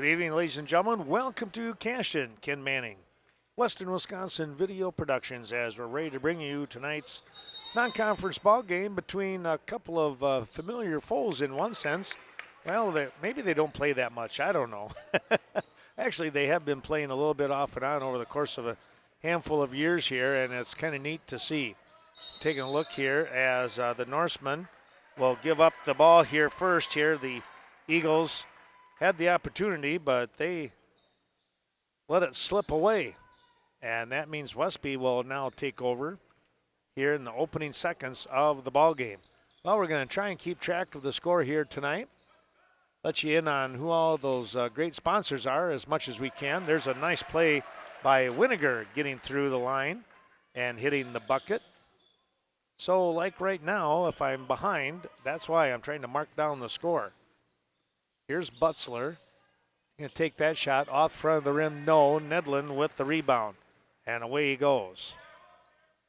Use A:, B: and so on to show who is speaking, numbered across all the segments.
A: Good evening, ladies and gentlemen. Welcome to Cashton. Ken Manning, Western Wisconsin Video Productions, as we're ready to bring you tonight's non-conference ball game between a couple of familiar foes in one sense. Well, maybe they don't play that much. I don't know. Actually, they have been playing a little bit off and on over the course of a handful of years here, and it's kind of neat to see. Taking a look here as the Norsemen will give up the ball here first here. The Eagles had the opportunity, but they let it slip away. And that means Westby will now take over here in the opening seconds of the ball game. Well, we're going to try and keep track of the score here tonight. Let you in on who all those great sponsors are as much as we can. There's a nice play by Winiger getting through the line and hitting the bucket. So like right now, if I'm behind, that's why I'm trying to mark down the score. Here's Butzler. Going to take that shot off front of the rim. No, Nedlin with the rebound. And away he goes.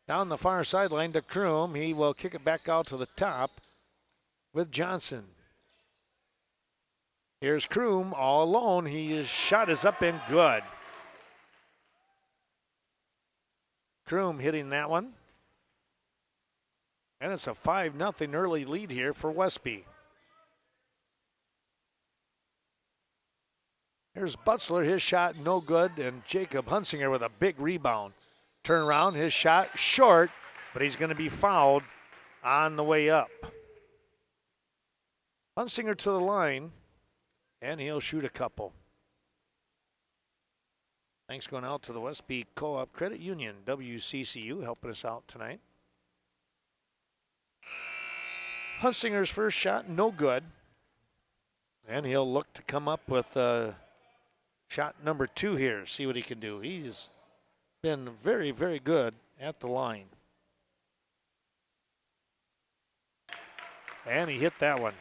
A: Down the far sideline to Kroom. He will kick it back out to the top with Johnson. Here's Kroom all alone. His shot is up and good. Kroom hitting that one. And it's a 5-0 early lead here for Westby. Here's Butzler, his shot no good, and Jacob Hunsinger with a big rebound. Turn around, his shot short, but he's going to be fouled on the way up. Hunsinger to the line, and he'll shoot a couple. Thanks going out to the Westby Co-op Credit Union, WCCU, helping us out tonight. Hunsinger's first shot, no good. And he'll look to come up with shot number 2 here, see what he can do. He's been very, very good at the line. And he hit that one.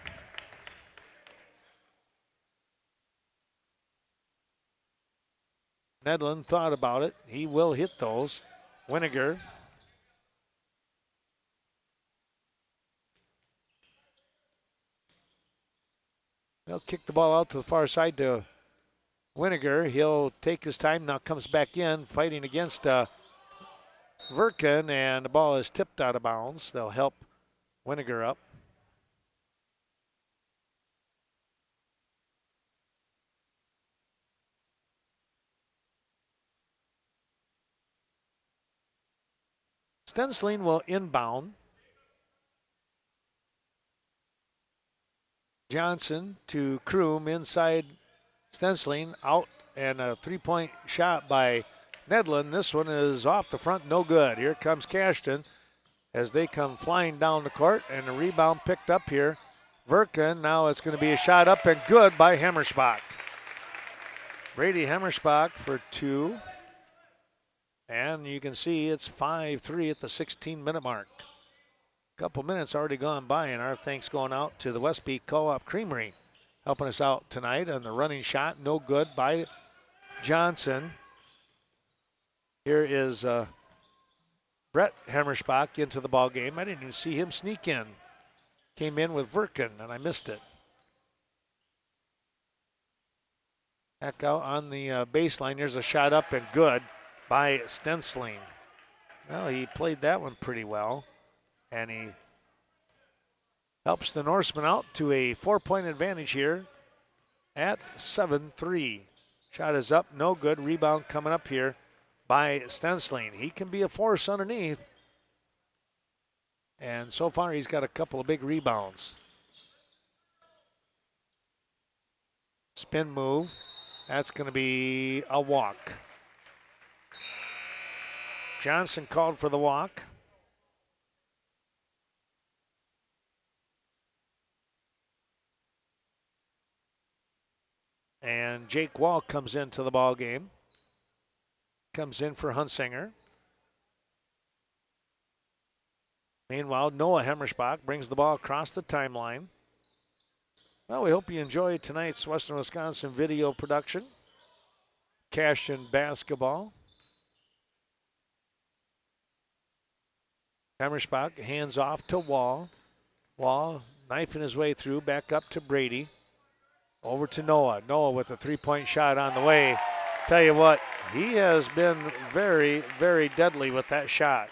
A: Nedlin thought about it. He will hit those. Winiger. They'll kick the ball out to the far side to Winiger. He'll take his time, now comes back in, fighting against Verkin, and the ball is tipped out of bounds. They'll help Winiger up. Stensling will inbound. Johnson to Kroom inside Stensling, out, and a three-point shot by Nedlin. This one is off the front, no good. Here comes Cashton as they come flying down the court, and the rebound picked up here. Verkin, now it's going to be a shot up and good by Hemmerspach. Brady Hemmerspach for 2. And you can see it's 5-3 at the 16-minute mark. Couple minutes already gone by, and our thanks going out to the Westby Co-op Creamery, helping us out tonight on the running shot. No good by Johnson. Here is Brett Hemmerspach into the ball game. I didn't even see him sneak in. Came in with Verkin, and I missed it. Back out on the baseline. There's a shot up and good by Stensling. Well, he played that one pretty well, and he helps the Norsemen out to a 4-point advantage here at 7-3. Shot is up, no good. Rebound coming up here by Stensling. He can be a force underneath, and so far he's got a couple of big rebounds. Spin move. That's going to be a walk. Johnson called for the walk. And Jake Wall comes into the ball game. Comes in for Hunsinger. Meanwhile, Noah Hemmerspach brings the ball across the timeline. Well, we hope you enjoy tonight's Western Wisconsin video production. Cashton basketball. Hemmerspach hands off to Wall. Wall knifing his way through, back up to Brady. Over to Noah. Noah with a three-point shot on the way. Tell you what, he has been very, very deadly with that shot.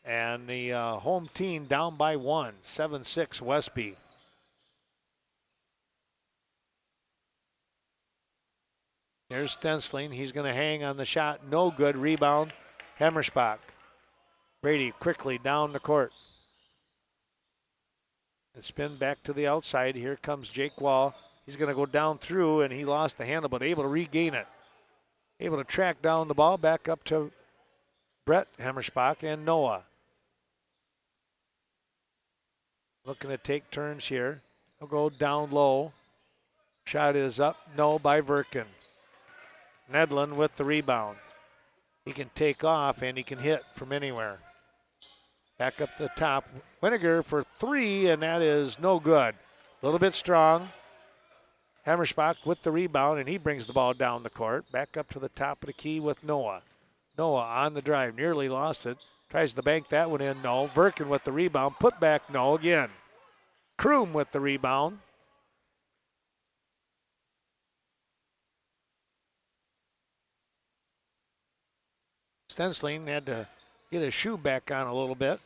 A: And the home team down by 1, 7-6 Westby. Here's Stensling. He's going to hang on the shot. No good. Rebound. Hemmerspach. Brady quickly down the court. And spin back to the outside. Here comes Jake Wall. He's going to go down through, and he lost the handle, but able to regain it. Able to track down the ball back up to Brett Hemmerspach and Noah. Looking to take turns here. He'll go down low. Shot is up. No, by Verkin. Nedlin with the rebound. He can take off and he can hit from anywhere. Back up to the top. Winiger for 3, and that is no good. A little bit strong. Hammerspach with the rebound, and he brings the ball down the court. Back up to the top of the key with Noah. Noah on the drive. Nearly lost it. Tries to bank that one in. No. Verkin with the rebound. Put back. No again. Kroom with the rebound. Stensling had to get his shoe back on a little bit.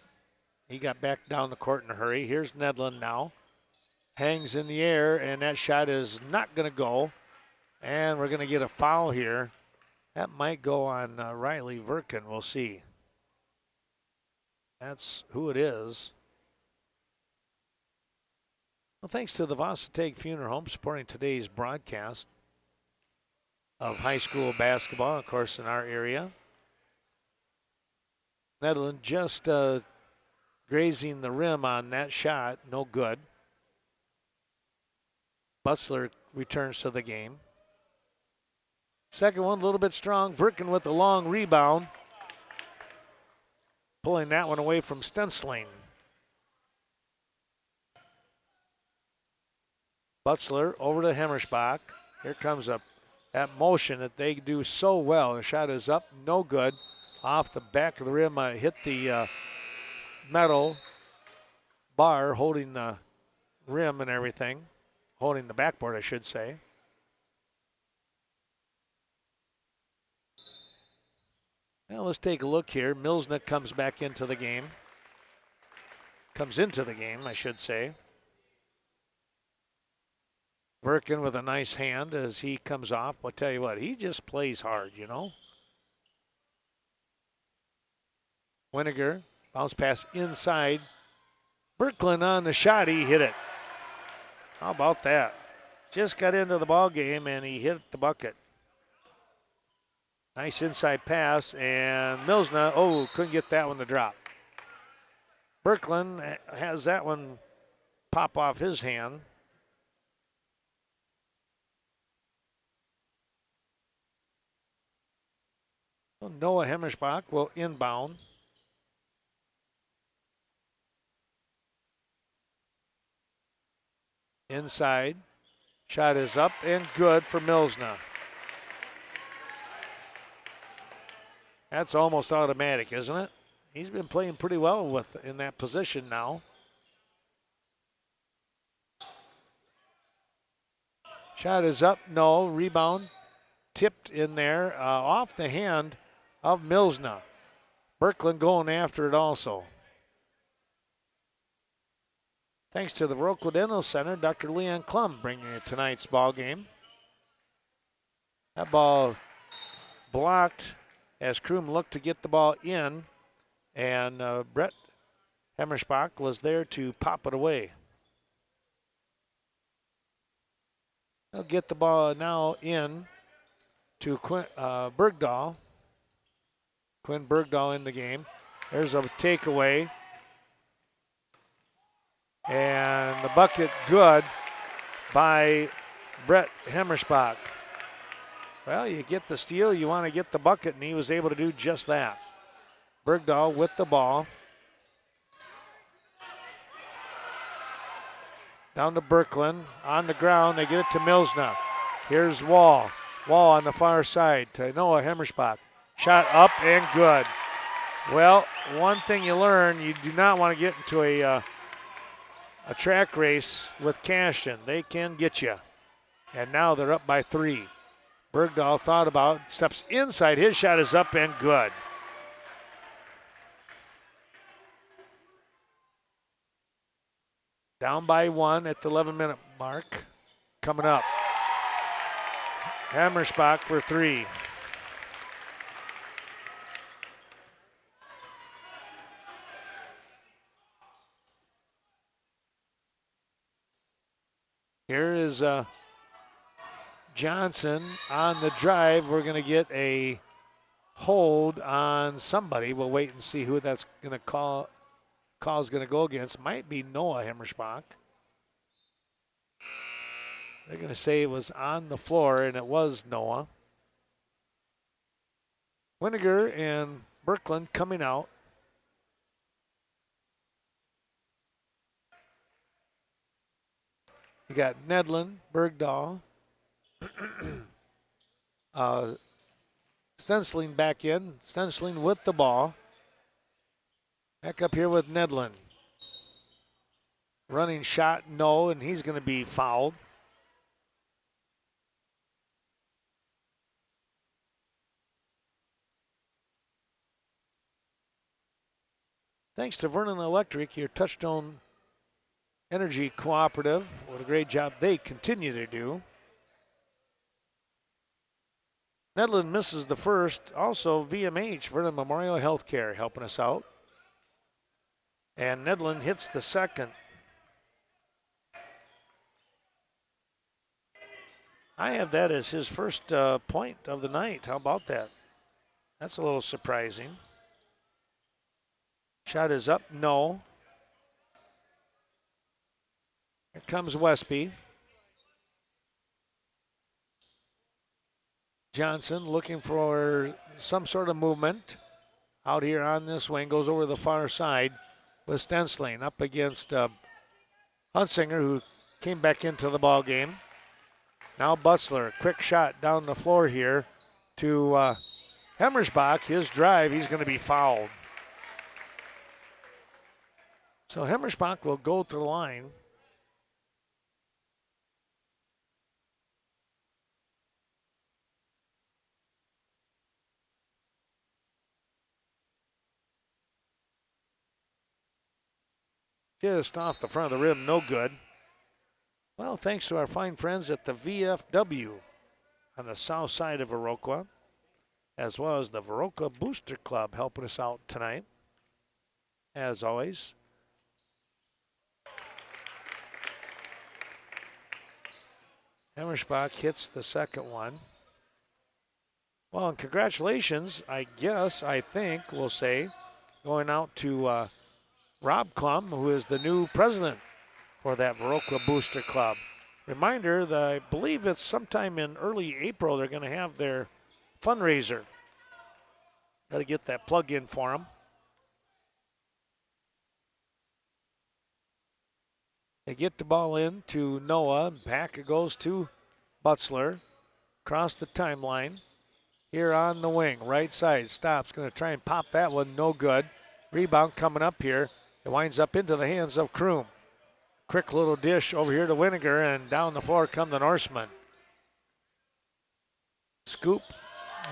A: He got back down the court in a hurry. Here's Nedlin now. Hangs in the air, and that shot is not going to go. And we're going to get a foul here. That might go on Riley Verkin. We'll see. That's who it is. Well, thanks to the Varsity Funeral Home supporting today's broadcast of high school basketball, of course, in our area. Nedlin just grazing the rim on that shot. No good. Butzler returns to the game. Second one, a little bit strong. Verkin with the long rebound. Pulling that one away from Stensling. Butzler over to Hemmerspach. Here comes that motion that they do so well. The shot is up, no good. Off the back of the rim, hit the metal bar holding the rim and everything. Holding the backboard, I should say. Well, let's take a look here. Milsnick comes back into the game. Comes into the game, I should say. Verkin with a nice hand as he comes off. I'll tell you what, he just plays hard, you know. Winiger, bounce pass inside. Berklin on the shot, he hit it. How about that? Just got into the ball game and he hit the bucket. Nice inside pass, and Milsna, couldn't get that one to drop. Berklin has that one pop off his hand. Noah Hemmerspach will inbound. Inside. Shot is up and good for Milsna. That's almost automatic, isn't it? He's been playing pretty well in that position now. Shot is up, no. Rebound tipped in there off the hand of Milsna. Berklin going after it also. Thanks to the Rockwood Dental Center, Dr. Leon Klum bringing you tonight's ball game. That ball blocked as Kroom looked to get the ball in, and Brett Hemmerspach was there to pop it away. They'll get the ball now in to Bergdahl. Quinn Bergdahl in the game. There's a takeaway. And the bucket good by Brett Hemmerspach. Well, you get the steal, you want to get the bucket, and he was able to do just that. Bergdahl with the ball. Down to Berklin. On the ground, they get it to Milsna. Here's Wall. Wall on the far side to Noah Hemmerspach. Shot up and good. Well, one thing you learn, you do not want to get into a a track race with Cashton. They can get you. And now they're up by 3. Bergdahl thought about it, steps inside. His shot is up and good. Down by 1 at the 11-minute mark. Coming up. Hammersbach for 3. Here is Johnson on the drive. We're going to get a hold on somebody. We'll wait and see who that's going to call's going to go against. Might be Noah Hammersbach. They're going to say it was on the floor, and it was Noah. Winiger and Birkland coming out. You got Nedlin, Bergdahl, Stensling back in. Stensling with the ball. Back up here with Nedlin. Running shot, no, and he's going to be fouled. Thanks to Vernon Electric, your Touchstone Energy Cooperative. What a great job they continue to do. Nedlin misses the first. Also, VMH, Vernon Memorial Healthcare, helping us out. And Nedlin hits the second. I have that as his first point of the night. How about that? That's a little surprising. Shot is up, no. Here comes Westby. Johnson looking for some sort of movement out here on this wing. Goes over the far side with Stensling up against Hunsinger, who came back into the ball game. Now Butzler, quick shot down the floor here to Hammersbach. His drive, he's going to be fouled. So Hammersbach will go to the line. Just off the front of the rim, no good. Well, thanks to our fine friends at the VFW on the south side of Viroqua, as well as the Viroqua Booster Club helping us out tonight, as always. Hammersbach hits the second one. Well, and congratulations, I think we'll say, going out to Rob Klum, who is the new president for that Viroqua Booster Club. Reminder that I believe it's sometime in early April they're going to have their fundraiser. Got to get that plug in for them. They get the ball in to Noah, and back it goes to Butzler. Across the timeline. Here on the wing, right side, stops, going to try and pop that one, no good. Rebound coming up here. It winds up into the hands of Kroom. Quick little dish over here to Winiger, and down the floor come the Norsemen. Scoop,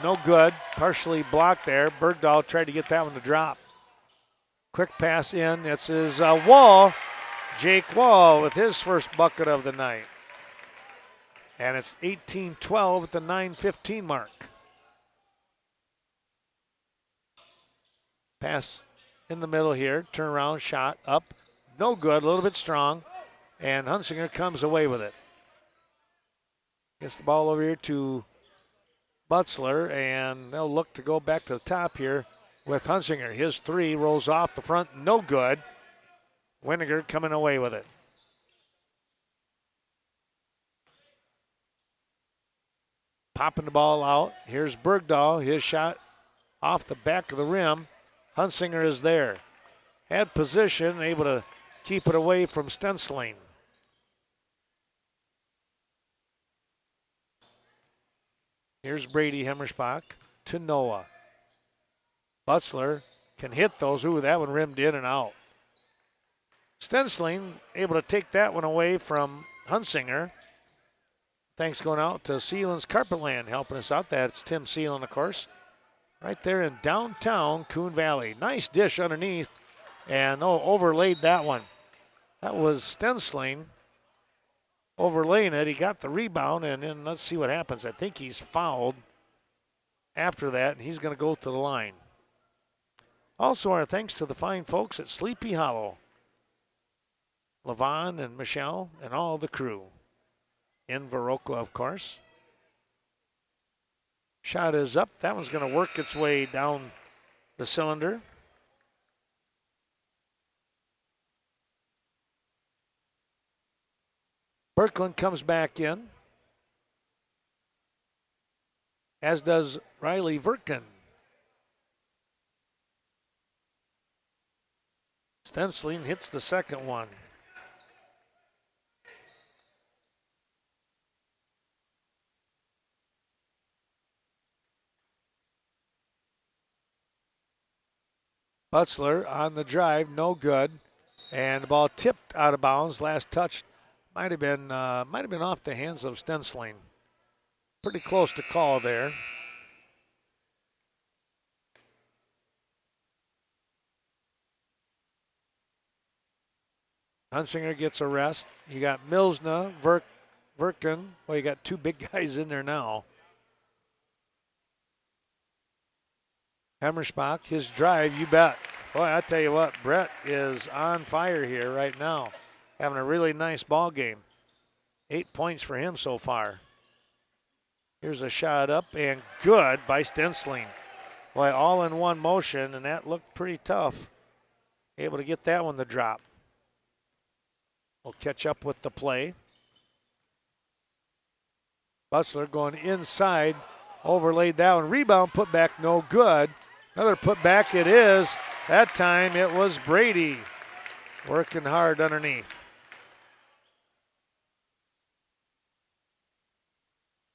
A: no good, partially blocked there. Bergdahl tried to get that one to drop. Quick pass in, it's his Wall, Jake Wall with his first bucket of the night. And it's 18-12 at the 9:15 mark. Pass in the middle here, turnaround shot up, no good, a little bit strong, and Hunsinger comes away with it. Gets the ball over here to Butzler, and they'll look to go back to the top here with Hunsinger. His three rolls off the front, no good. Winiger coming away with it. Popping the ball out. Here's Bergdahl, his shot off the back of the rim. Hunsinger is there. Had position, able to keep it away from Stensling. Here's Brady Hammersbach to Noah. Butzler can hit those. Ooh, that one rimmed in and out. Stensling able to take that one away from Hunsinger. Thanks going out to Sealand's Carpetland helping us out. That's Tim Sealand, of course. Right there in downtown Coon Valley. Nice dish underneath. And overlaid that one. That was Stensling overlaying it. He got the rebound, and then let's see what happens. I think he's fouled after that, and he's going to go to the line. Also, our thanks to the fine folks at Sleepy Hollow. Levon and Michelle and all the crew. In Viroqua, of course. Shot is up. That one's going to work its way down the cylinder. Birkeland comes back in, as does Riley Verkin. Stensling hits the second one. Butzler on the drive, no good. And the ball tipped out of bounds. Last touch might have been off the hands of Stensling. Pretty close to call there. Hunsinger gets a rest. You got Milsna, Verkin. Well, you got two big guys in there now. Hammerspach, his drive, you bet. Boy, I tell you what, Brett is on fire here right now. Having a really nice ball game. 8 points for him so far. Here's a shot up and good by Stensling. Boy, all in one motion, and that looked pretty tough. Able to get that one to drop. We'll catch up with the play. Butzler going inside, overlaid that one. Rebound, put back, no good. Another put back it is. That time it was Brady working hard underneath.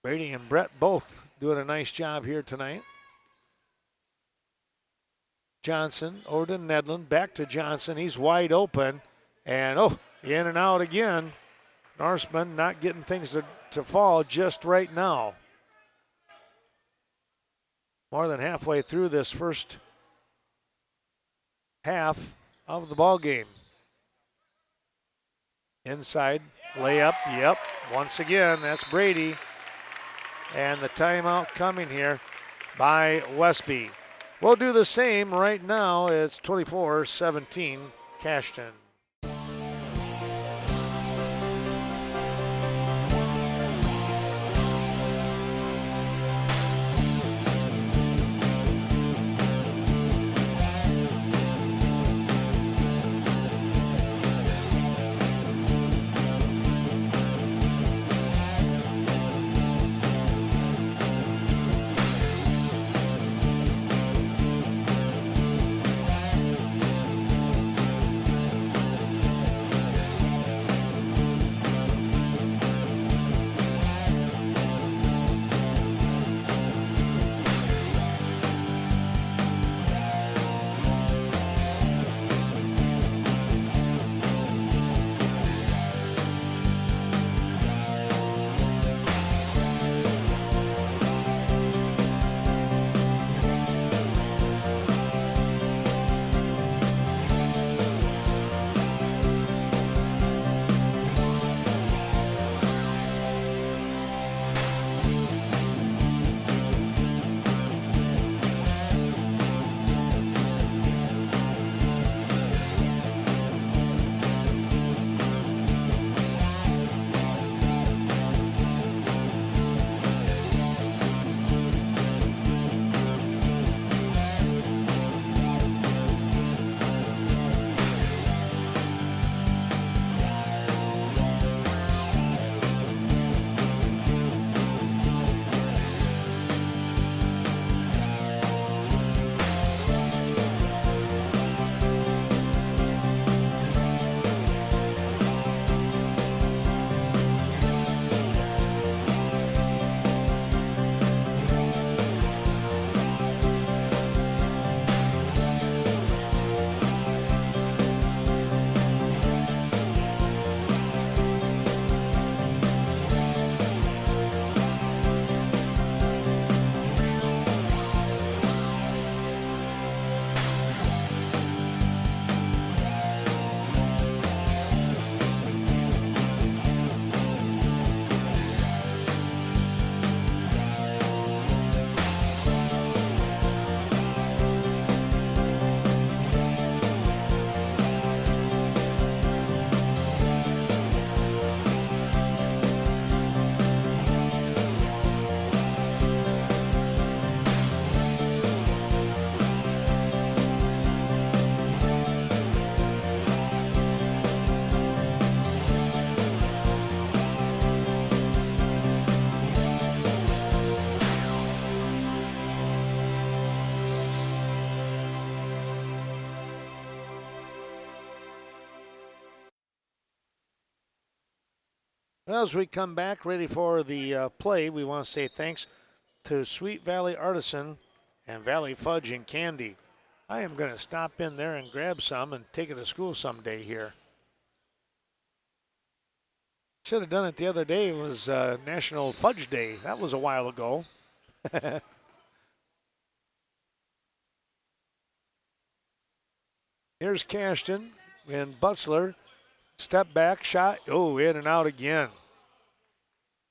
A: Brady and Brett both doing a nice job here tonight. Johnson over to Nedlin, back to Johnson. He's wide open. And in and out again. Norseman not getting things to fall just right now. More than halfway through this first half of the ball game. Inside layup, yep. Once again, that's Brady. And the timeout coming here by Westby. We'll do the same right now. It's 24-17 Cashton. Well, as we come back ready for the play, we want to say thanks to Sweet Valley Artisan and Valley Fudge and Candy. I am going to stop in there and grab some and take it to school someday here. Should have done it the other day. It was National Fudge Day. That was a while ago. Here's Cashton and Butzler. Step back, shot. Oh, in and out again.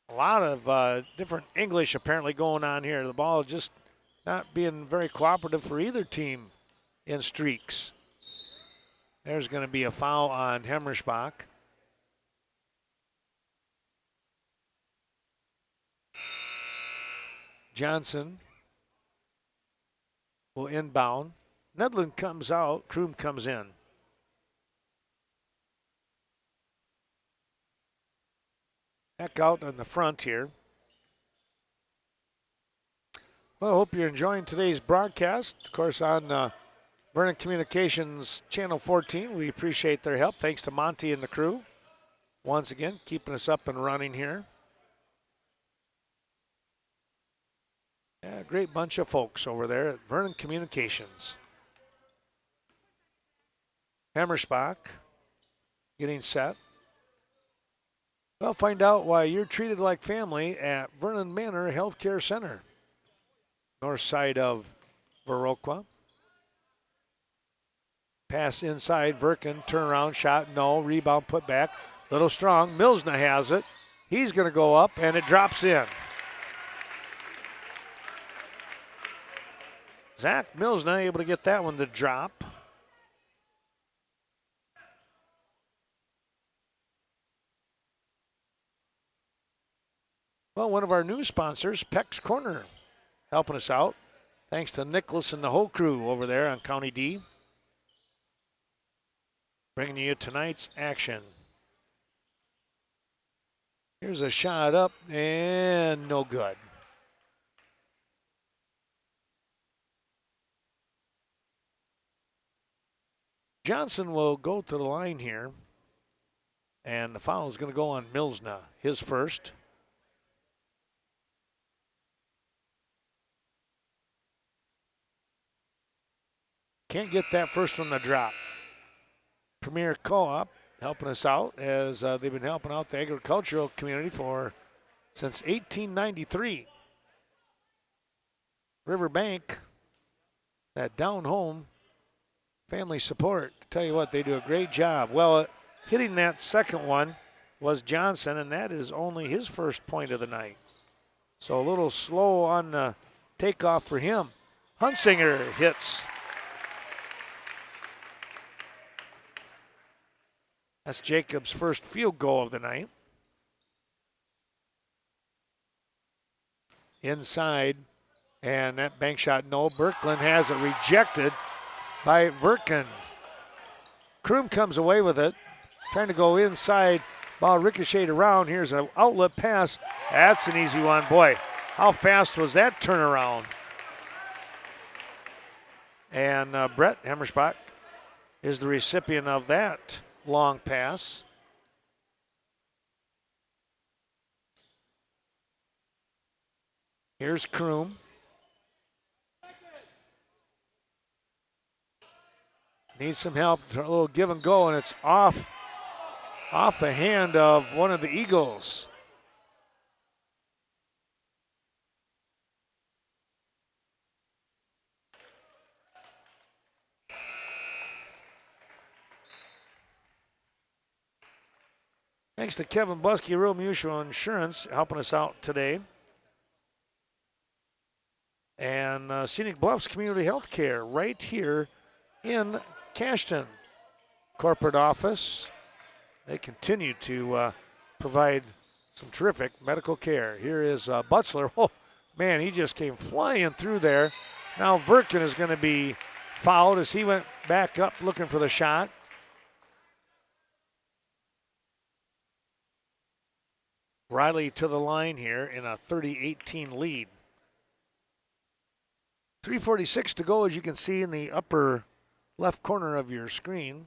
A: A lot of different English apparently going on here. The ball just not being very cooperative for either team in streaks. There's going to be a foul on Hemmersbach. Johnson will inbound. Nedlin comes out. Kroom comes in. Back out on the front here. Well, I hope you're enjoying today's broadcast. Of course, on Vernon Communications Channel 14, we appreciate their help. Thanks to Monty and the crew. Once again, keeping us up and running here. Yeah, great bunch of folks over there at Vernon Communications. Hemmersbach getting set. Well, find out why you're treated like family at Vernon Manor Healthcare Center. North side of Viroqua. Pass inside, Verkin, turnaround shot, no, rebound put back. Little strong, Milsna has it. He's going to go up, and it drops in. Zach Milsna able to get that one to drop. Well, one of our new sponsors, Peck's Corner, helping us out. Thanks to Nicholas and the whole crew over there on County D. Bringing you tonight's action. Here's a shot up and no good. Johnson will go to the line here. And the foul is going to go on Milsna, his first. Can't get that first one to drop. Premier Co-op helping us out as they've been helping out the agricultural community since 1893. Riverbank, that down home family support. Tell you what, they do a great job. Well, hitting that second one was Johnson, and that is only his first point of the night. So a little slow on the takeoff for him. Hunsinger hits. That's Jacob's first field goal of the night. Inside, and that bank shot, no. Birkeland has it rejected by Verkin. Kroom comes away with it, trying to go inside. Ball ricocheted around. Here's an outlet pass. That's an easy one. Boy, how fast was that turnaround? And Brett Hemmersbach is the recipient of that long pass. Here's Kroom. Needs some help, a little give and go, and it's off the hand of one of the Eagles. Thanks to Kevin Buskey, Real Mutual Insurance, helping us out today. And Scenic Bluffs Community Health Care right here in Cashton. Corporate office. They continue to provide some terrific medical care. Here is Butzler. Oh, man, he just came flying through there. Now Verkin is going to be fouled as he went back up looking for the shot. Riley to the line here in a 30-18 lead. 3:46 to go, as you can see in the upper left corner of your screen.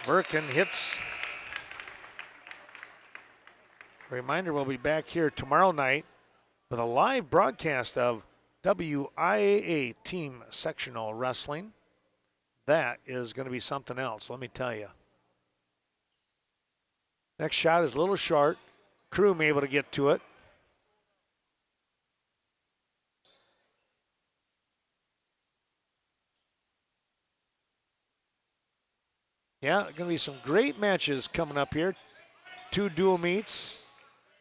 A: Verkin hits. Reminder, we'll be back here tomorrow night with a live broadcast of WIAA Team Sectional Wrestling. That is going to be something else, let me tell you. Next shot is a little short. Kroom able to get to it. Yeah, going to be some great matches coming up here. 2 dual meets.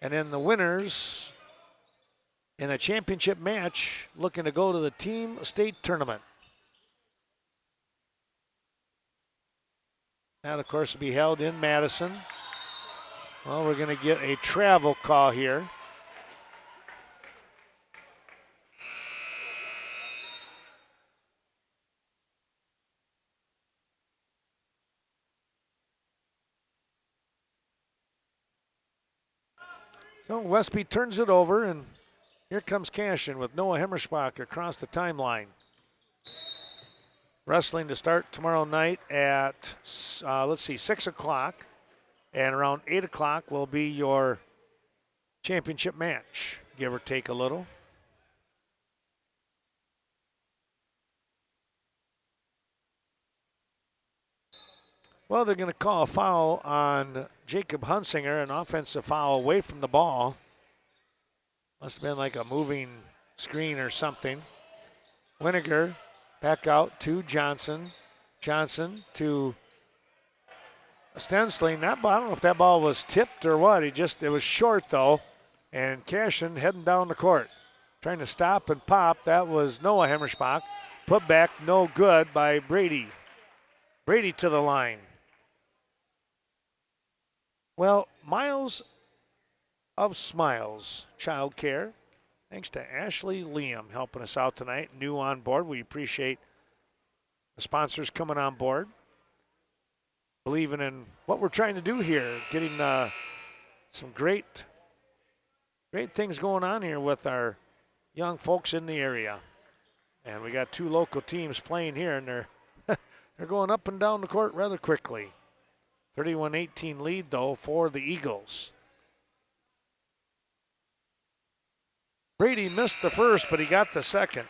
A: And then the winners in a championship match looking to go to the team state tournament. That, of course, will be held in Madison. Well, we're going to get a travel call here. So Westby turns it over, and here comes Cashton with Noah Hemmerschbach across the timeline. Wrestling to start tomorrow night at, 6 o'clock. And around 8 o'clock will be your championship match, give or take a little. Well, they're going to call a foul on Jacob Hunsinger, an offensive foul away from the ball. Must have been like a moving screen or something. Winiger back out to Johnson. Johnson to Stensling. That ball, I don't know if that ball was tipped or what. It was short though. And Cashton heading down the court. Trying to stop and pop. That was Noah Hemmerschbach. Put back no good by Brady. Brady to the line. Well, Miles of Smiles Child Care. Thanks to Ashley Liam helping us out tonight. New on board. We appreciate the sponsors coming on board. Believing in what we're trying to do here. Getting some great things going on here with our young folks in the area. And we got 2 local teams playing here, and they're going up and down the court rather quickly. 31-18 lead, though, for the Eagles. Brady missed the first, but he got the second.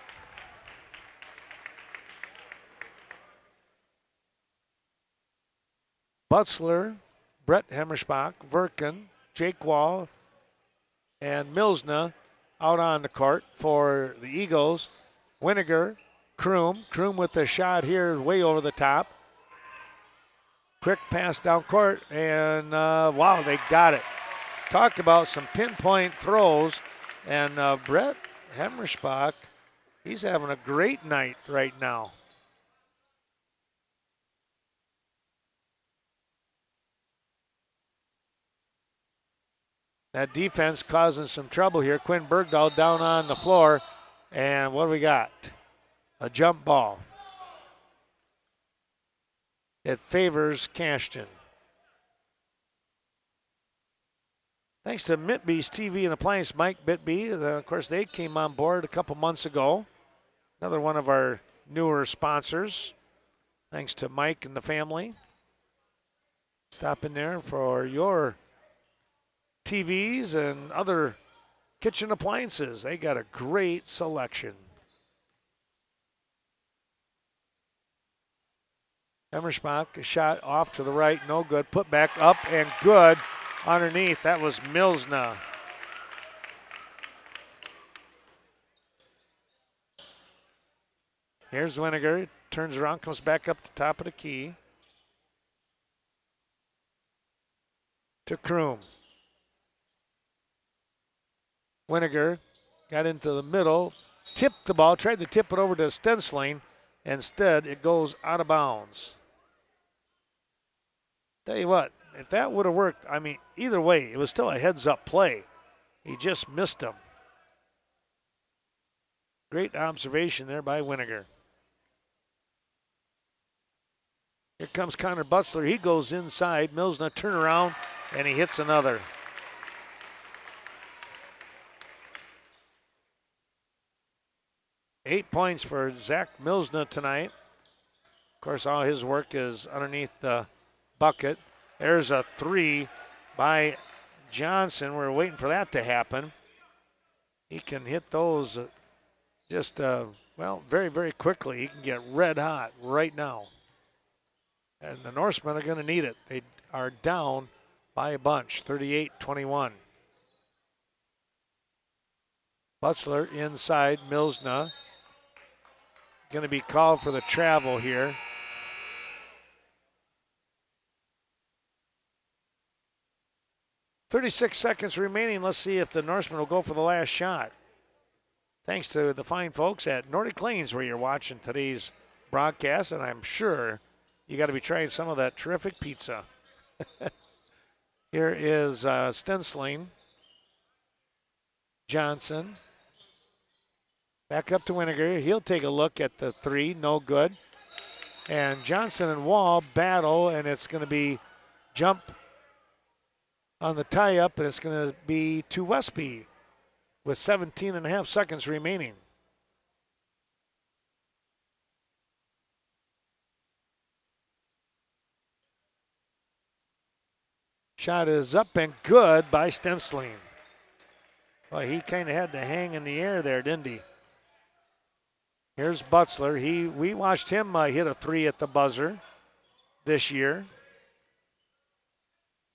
A: Butzler, Brett Hemmerschbach, Verkin, Jake Wall, and Milsna out on the court for the Eagles. Winiger, Kroom. Kroom with the shot here way over the top. Quick pass down court, and wow, they got it. Talk about some pinpoint throws, and Brett Hemmerschbach, he's having a great night right now. That defense causing some trouble here. Quinn Bergdahl down on the floor, and what do we got? A jump ball. It favors Cashton. Thanks to Mitby's TV and Appliance, Mike Bitby. Of course, they came on board a couple months ago. Another one of our newer sponsors. Thanks to Mike and the family. Stop in there for your TVs and other kitchen appliances. They got a great selection. Hemmerschbach, a shot off to the right, no good. Put back up and good underneath. That was Milsna. Here's Winiger, turns around, comes back up the top of the key. To Kroom. Winiger got into the middle, tipped the ball, tried to tip it over to Stensling. Instead, it goes out of bounds. Tell you what, if that would have worked, I mean, either way, it was still a heads-up play. He just missed him. Great observation there by Winiger. Here comes Connor Butzler. He goes inside. Milsna turn around, and he hits another. Eight points for Zach Milsna tonight. Of course, all his work is underneath the bucket. There's a three by Johnson. We're waiting for that to happen. He can hit those just, very, very quickly. He can get red hot right now. And the Norsemen are going to need it. They are down by a bunch, 38-21. Butzler inside, Milsna. Going to be called for the travel here. "36 seconds remaining. Let's see if the Norsemen will go for the last shot. Thanks to the fine folks at Nordic Lanes where you're watching today's broadcast, and I'm sure you got to be trying some of that terrific pizza. Here is Stensling. Johnson. Back up to Winiger. He'll take a look at the three. No good. And Johnson and Wall battle, and it's going to be jump on the tie-up, and it's going to be to Westby with 17 and a half seconds remaining. Shot is up and good by Stensling. Well, he kind of had to hang in the air there, didn't he? Here's Butzler. We watched him hit a three at the buzzer this year.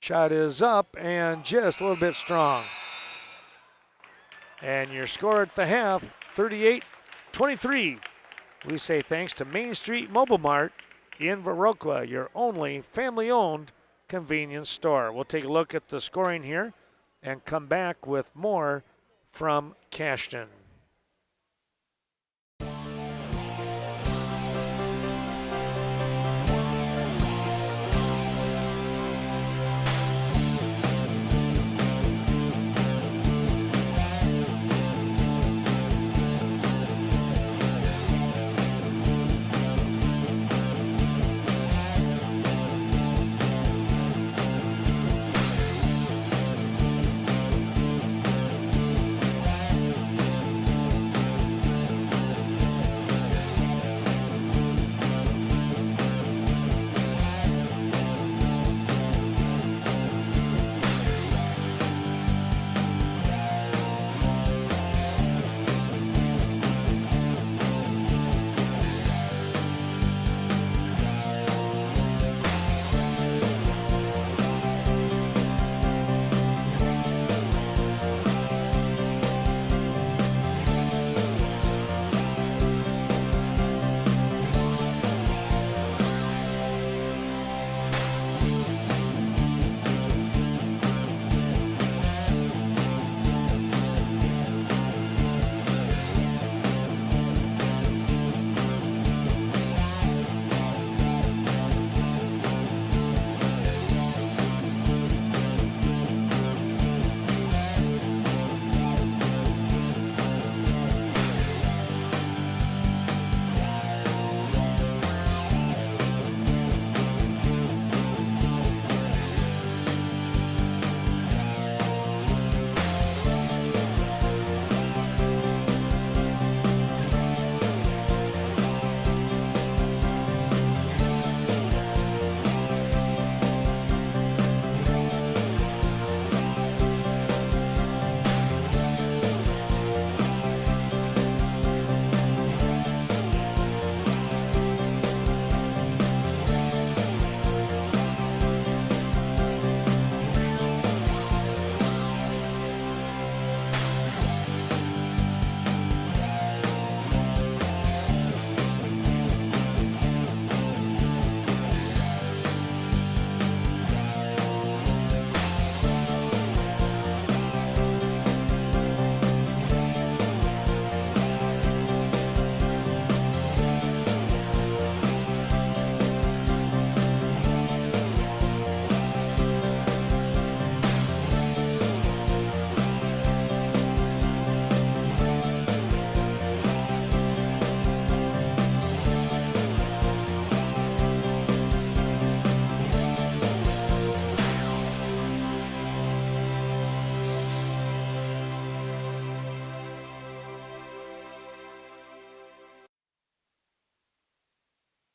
A: Shot is up and just a little bit strong. And your score at the half, 38-23. We say thanks to Main Street Mobile Mart in Viroqua, your only family-owned convenience store. We'll take a look at the scoring here and come back with more from Cashton.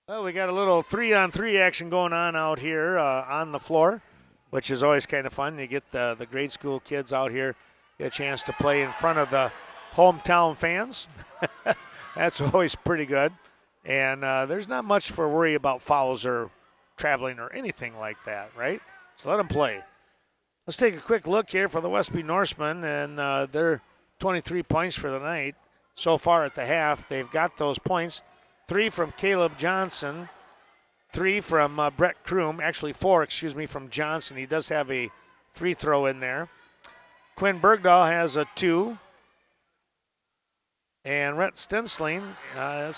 A: Well, we got a little 3-on-3 action going on out here on the floor, which is always kind of fun. You get the grade school kids out here, get a chance to play in front of the hometown fans. That's always pretty good. And there's not much for worry about fouls or traveling or anything like that, right? So let them play. Let's take a quick look here for the Westby Norsemen, and they're 23 points for the night so far at the half. They've got those points. 3 from Caleb Johnson, 3 from Brett Kroom, actually 4, from Johnson. He does have a free throw in there. Quinn Bergdahl has a 2. And Rhett Stensling,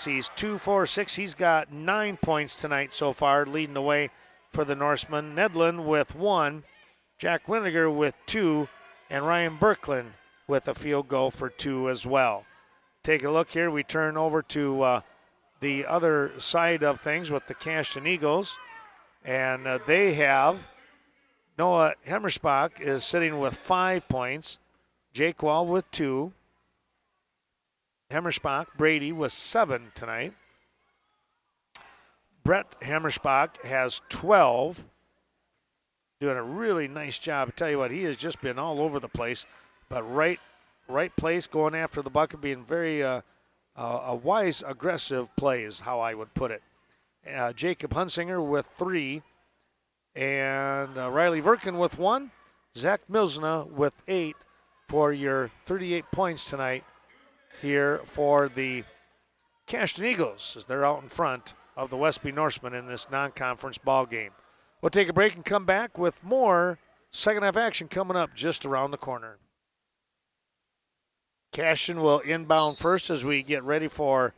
A: he's 2, 4, 6. He's got 9 points tonight so far, leading the way for the Norsemen. Nedlin with 1, Jack Winiger with 2, and Ryan Birkland with a field goal for 2 as well. Take a look here. We turn over to the other side of things with the Cashton Eagles, and they have Noah Hemmerspach is sitting with 5 points, Jake Wall with 2, Hemmerspach, Brady with 7 tonight. Brett Hemmerspach has 12, doing a really nice job. I tell you what, he has just been all over the place, but right place, going after the bucket, being very a wise, aggressive play is how I would put it. Jacob Hunsinger with 3, and Riley Verkin with 1. Zach Milzna with 8 for your 38 points tonight here for the Cashton Eagles as they're out in front of the Westby Norsemen in this non-conference ball game. We'll take a break and come back with more second half action coming up just around the corner. Cashton will inbound first as we get ready for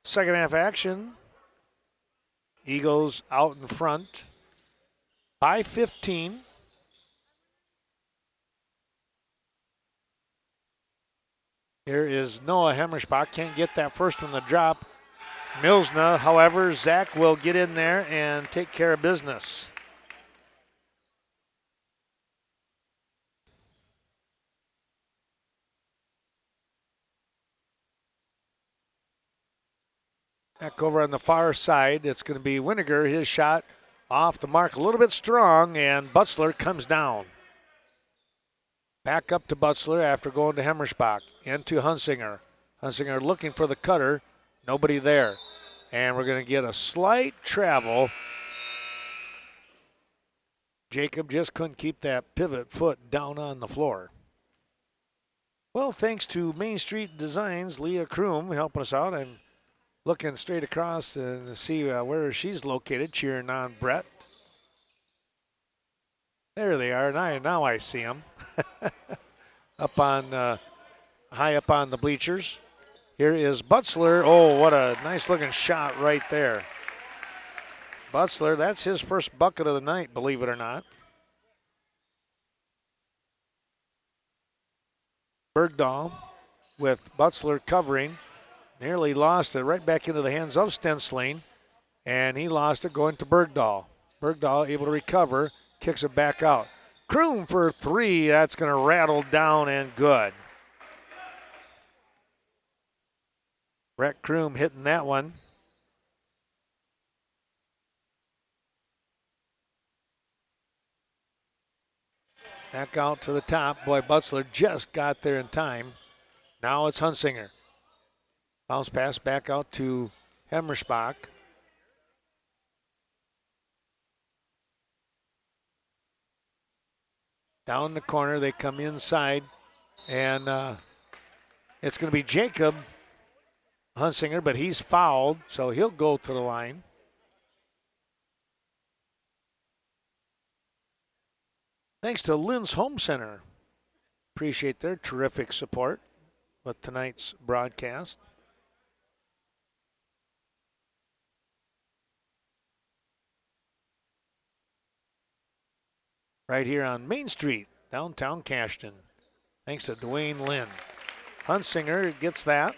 A: second half action. Eagles out in front by 15. Here is Noah Hemmerspach. Can't get that first one to drop. Milzna, however, Zach will get in there and take care of business. Back over on the far side, it's going to be Winiger. His shot off the mark, a little bit strong, and Butzler comes down. Back up to Butzler after going to Hemmerspach. Into Hunsinger. Hunsinger looking for the cutter. Nobody there. And we're going to get a slight travel. Jacob just couldn't keep that pivot foot down on the floor. Well, thanks to Main Street Designs, Leah Kroom helping us out. I'm looking straight across to see where she's located, cheering on Brett. There they are. Now I see them. Up on, high up on the bleachers. Here is Butzler. Oh, what a nice looking shot right there. Butzler, that's his first bucket of the night, believe it or not. Bergdahl with Butzler covering. Nearly lost it right back into the hands of Stensling. And he lost it going to Bergdahl. Bergdahl able to recover, kicks it back out. Kroom for 3. That's going to rattle down and good. Brett Kroom hitting that one. Back out to the top. Boy, Butzler just got there in time. Now it's Hunsinger. Bounce pass back out to Hemmerspach. Down the corner, they come inside, and it's going to be Jacob Hunsinger, but he's fouled, so he'll go to the line. Thanks to Lynn's Home Center. Appreciate their terrific support with tonight's broadcast. Right here on Main Street, downtown Cashton. Thanks to Dwayne Lynn. Hunsinger gets that.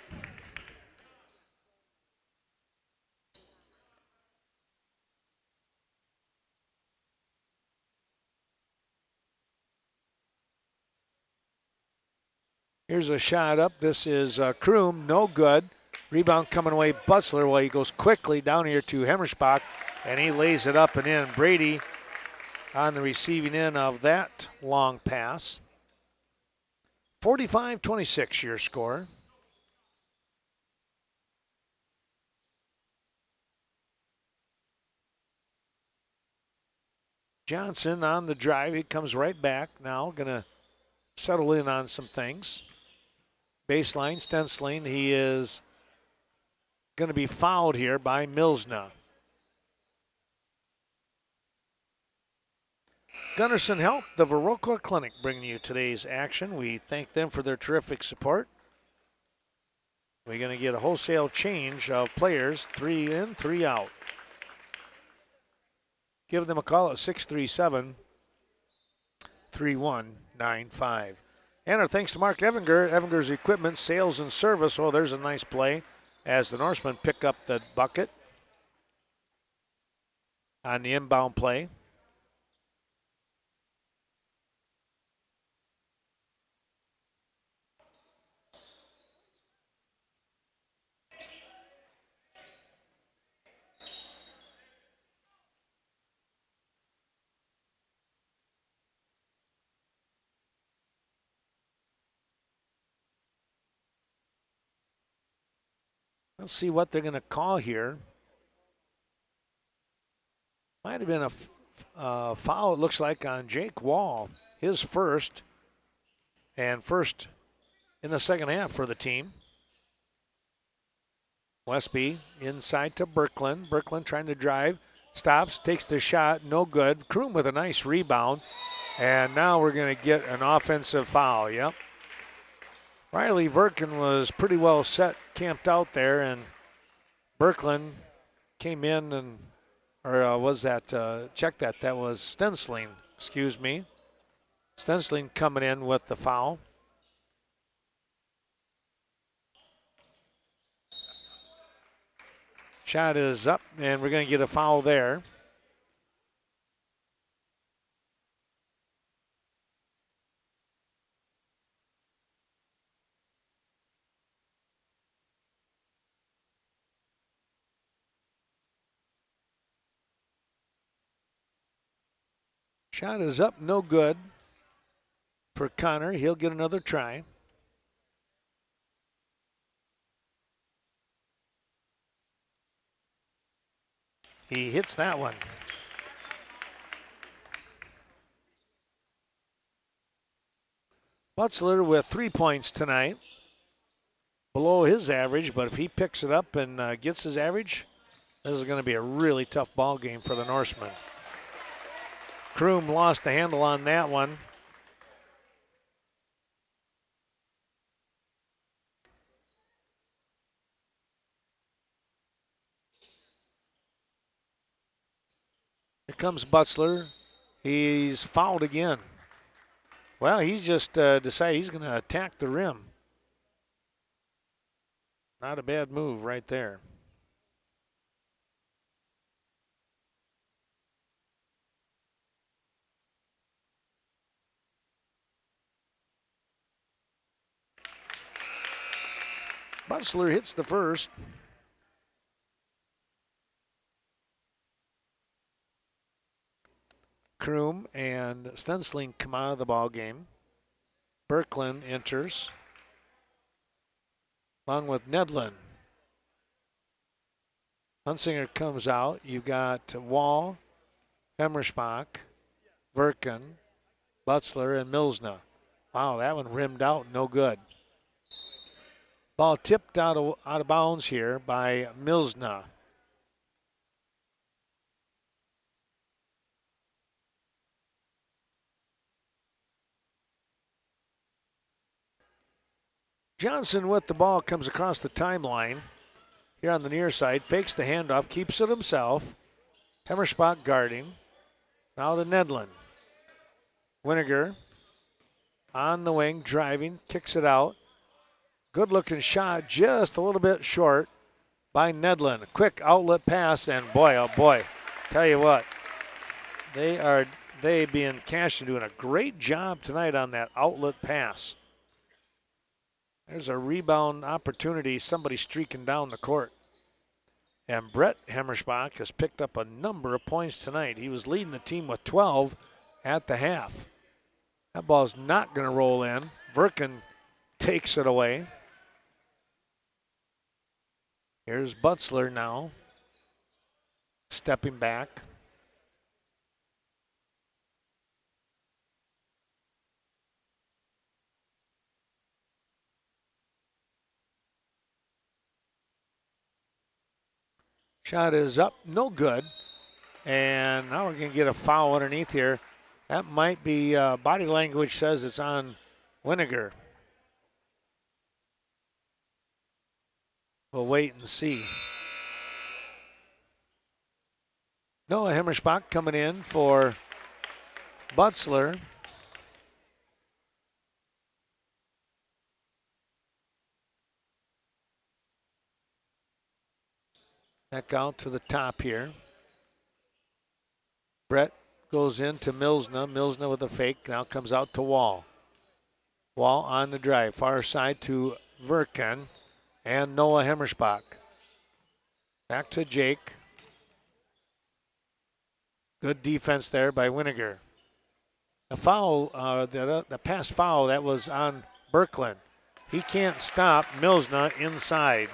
A: Here's a shot up. This is Kroom, no good. Rebound coming away, Butzler. Well, he goes quickly down here to Hemmerspach, and he lays it up and in. Brady on the receiving end of that long pass. 45-26 your score. Johnson on the drive. He comes right back now. Going to settle in on some things. Baseline, Stensling. He is going to be fouled here by Milsna. Gunderson Health, the Viroqua Clinic, bringing you today's action. We thank them for their terrific support. We're going to get a wholesale change of players, 3 in, 3 out. Give them a call at 637-3195. And our thanks to Mark Evinger, Evinger's Equipment, Sales and Service. Well, there's a nice play as the Norsemen pick up the bucket on the inbound play. Let's see what they're going to call here. Might have been a foul, it looks like, on Jake Wall. His first, and first in the second half for the team. Westby inside to Birkeland. Birkeland trying to drive. Stops, takes the shot, no good. Kroom with a nice rebound. And now we're going to get an offensive foul, yep. Riley Verkin was pretty well set, camped out there, and Birkeland came in and, check that, that was Stensling, excuse me. Stensling coming in with the foul. Shot is up, and we're going to get a foul there. Shot is up, no good for Connor. He'll get another try. He hits that one. Butzler with 3 points tonight. Below his average, but if he picks it up and gets his average, this is going to be a really tough ball game for the Norsemen. Kroom lost the handle on that one. Here comes Butzler. He's fouled again. Well, he's just decided he's going to attack the rim. Not a bad move right there. Butzler hits the first. Kroom and Stensling come out of the ball game. Birkeland enters, along with Nedlin. Hunsinger comes out. You've got Wall, Hemmerspach, Verkin, Butzler, and Milsna. Wow, that one rimmed out, no good. Ball tipped out of bounds here by Milsna. Johnson with the ball comes across the timeline here on the near side, fakes the handoff, keeps it himself. Hemmerspach guarding. Now to Nedlin. Winiger on the wing, driving, kicks it out. Good looking shot, just a little bit short by Nedlin. A quick outlet pass, and boy, oh boy, tell you what, they being Cashton doing a great job tonight on that outlet pass. There's a rebound opportunity, somebody streaking down the court. And Brett Hemmersbach has picked up a number of points tonight. He was leading the team with 12 at the half. That ball's not going to roll in. Verken takes it away. Here's Butzler now, stepping back. Shot is up, no good. And now we're going to get a foul underneath here. That might be, body language says it's on Winiger. We'll wait and see. Noah Hemmersbach coming in for Butzler. Back out to the top here. Brett goes into Milsna. Milsna with a fake. Now comes out to Wall. Wall on the drive. Far side to Verken and Noah Hemmersbach. Back to Jake. Good defense there by Winiger. The foul, the pass foul, that was on Birkeland. He can't stop Milsna inside.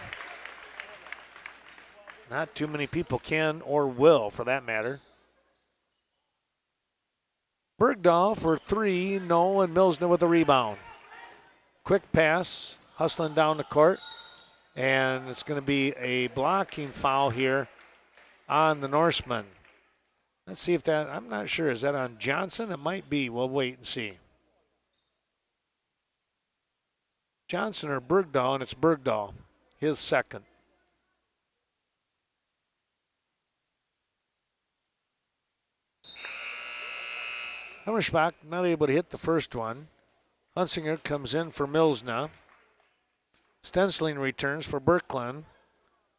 A: Not too many people can or will, for that matter. Bergdahl for three, no, and Milsna with a rebound. Quick pass, hustling down the court, and it's going to be a blocking foul here on the Norseman. Let's see if that, I'm not sure, is that on Johnson? It might be, we'll wait and see. Johnson or Bergdahl, and it's Bergdahl, his second. Hemmersbach not able to hit the first one. Hunsinger comes in for Milsna. Stensling returns for Birkeland.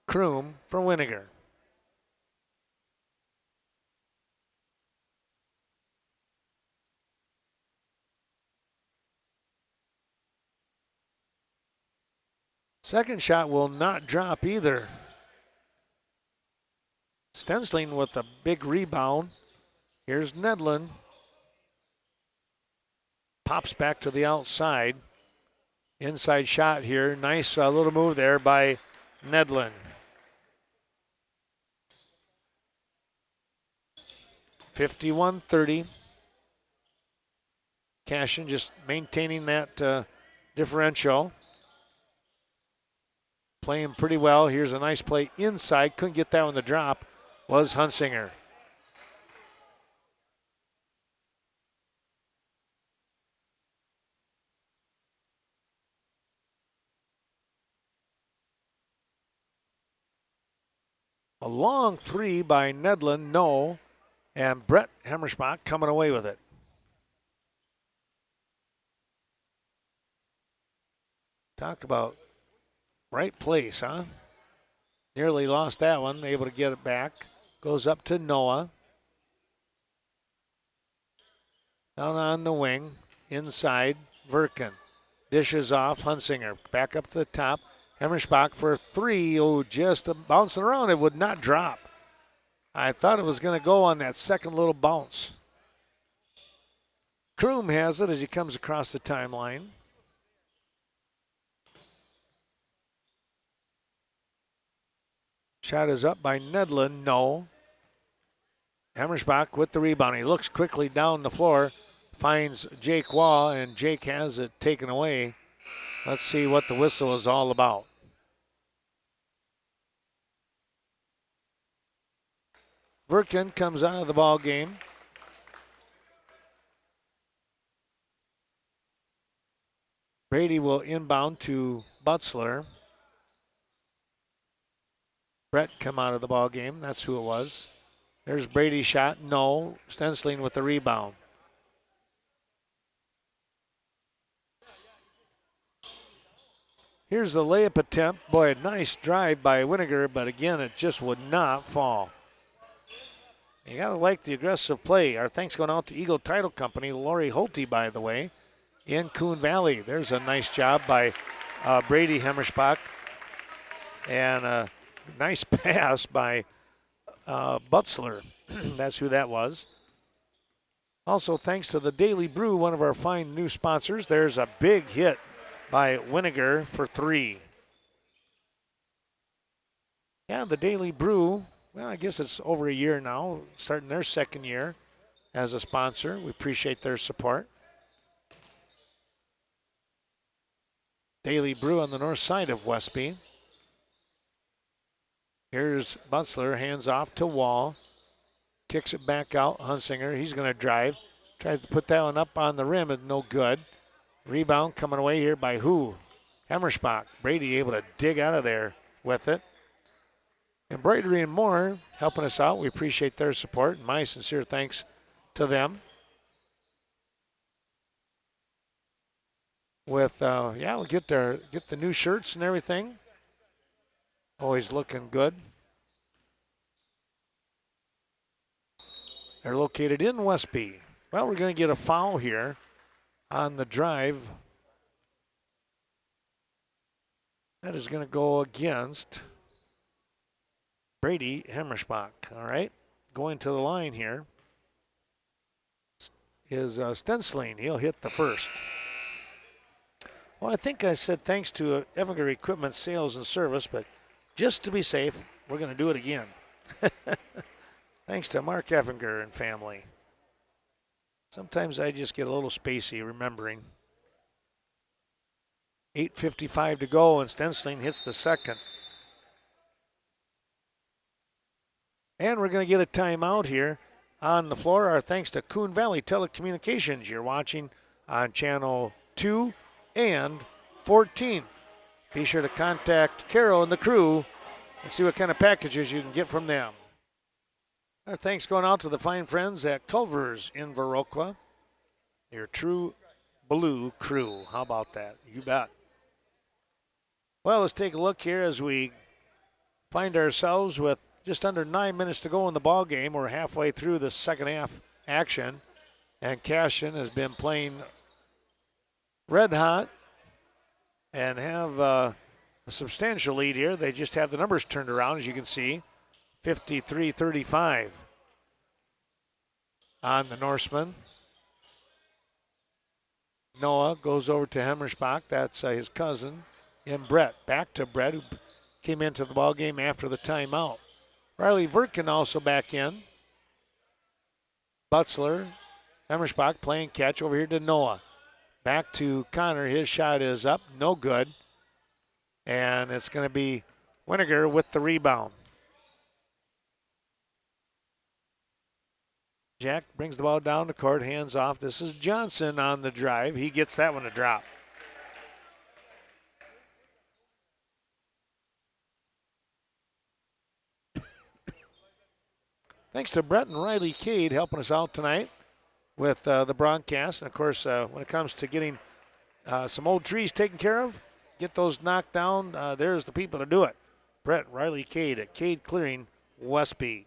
A: Kroom for Winiger. Second shot will not drop either. Stensling with a big rebound. Here's Nedlin. Pops back to the outside. Inside shot here. Nice little move there by Nedlin. 51-30. Cashton just maintaining that differential. Playing pretty well. Here's a nice play inside. Couldn't get that one to drop. Was Hunsinger. A long three by Nedlin, no. And Brett Hemmersbach coming away with it. Talk about right place, huh? Nearly lost that one, able to get it back. Goes up to Noah. Down on the wing, inside, Verken. Dishes off, Hunsinger. Back up to the top. Hemmersbach for three. Oh, just bouncing around. It would not drop. I thought it was going to go on that second little bounce. Kroom has it as he comes across the timeline. Shot is up by Nedlin. No. Hemmersbach with the rebound. He looks quickly down the floor. Finds Jake Waugh, and Jake has it taken away. Let's see what the whistle is all about. Verken comes out of the ball game. Brady will inbound to Butzler. Brett come out of the ball game. That's who it was. There's Brady's shot. No. Stensling with the rebound. Here's the layup attempt. Boy, a nice drive by Winiger, but again, it just would not fall. You got to like the aggressive play. Our thanks going out to Eagle Title Company, Lori Holte, by the way, in Coon Valley. There's a nice job by Brady Hemmerspach. And a nice pass by Butzler. That's who that was. Also, thanks to the Daily Brew, one of our fine new sponsors, there's a big hit by Winiger for 3. Yeah, the Daily Brew, well, I guess it's over a year now, starting their second year as a sponsor. We appreciate their support. Daily Brew on the north side of Westby. Here's Butzler, hands off to Wall. Kicks it back out. Hunsinger, he's going to drive. Tries to put that one up on the rim, and no good. Rebound coming away here by who? Hemmerspach. Brady able to dig out of there with it. Embroidery and More helping us out. We appreciate their support. And my sincere thanks to them. With, we'll get the new shirts and everything. Always looking good. They're located in Westby. Well, we're going to get a foul here on the drive. That is going to go against Brady Hemmerspach. All right, going to the line here is Stensling. He'll hit the first. Well, I think I said thanks to Evinger Equipment Sales and Service, but just to be safe, we're going to do it again. Thanks to Mark Effinger and family. Sometimes I just get a little spacey remembering. 8:55 to go, and Stensling hits the second. And we're going to get a timeout here on the floor. Our thanks to Coon Valley Telecommunications. You're watching on channel 2 and 14. Be sure to contact Carol and the crew and see what kind of packages you can get from them. Our thanks going out to the fine friends at Culver's in Viroqua. Your true blue crew. How about that? You bet. Well, let's take a look here as we find ourselves with just under 9 minutes to go in the ball game. We're halfway through the second half action, and Cashton has been playing red hot and have a substantial lead here. They just have the numbers turned around, as you can see. 53-35 on the Norseman. Noah goes over to Hemmerspach. That's his cousin. And Brett. Back to Brett, who came into the ball game after the timeout. Riley Vertkin also back in. Butzler. Hemmerspach playing catch over here to Noah. Back to Connor. His shot is up. No good. And it's going to be Winiger with the rebound. Jack brings the ball down the court, hands off. This is Johnson on the drive. He gets that one to drop. Thanks to Brett and Riley Cade helping us out tonight with the broadcast. And, of course, when it comes to getting some old trees taken care of, get those knocked down, there's the people to do it. Brett, Riley Cade at Cade Clearing, Westby.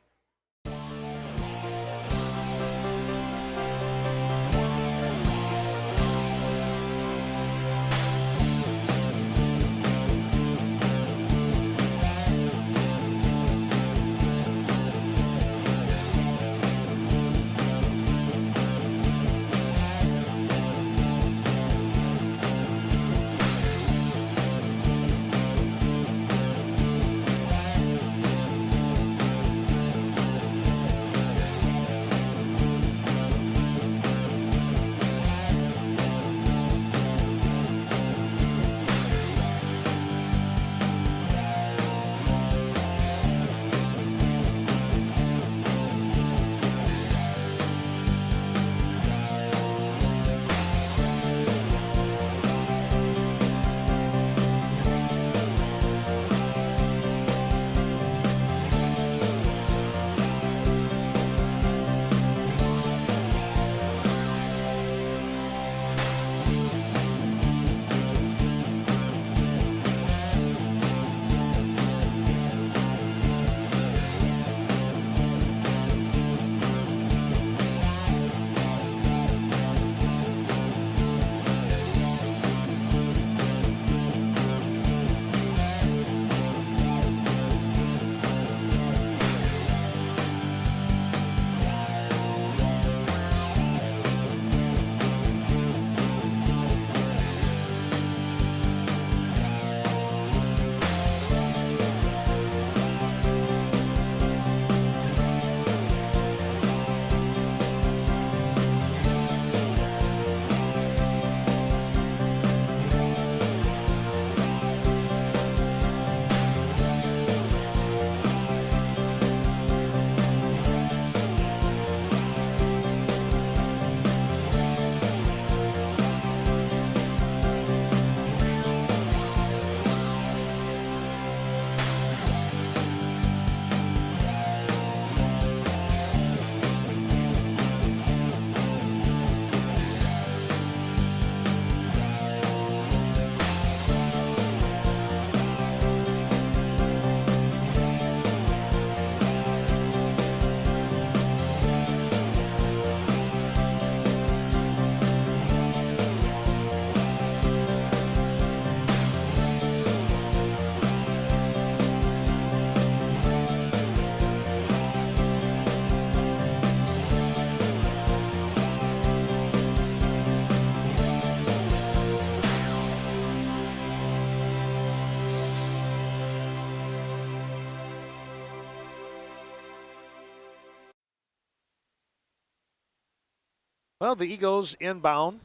A: Well, the Eagles inbound,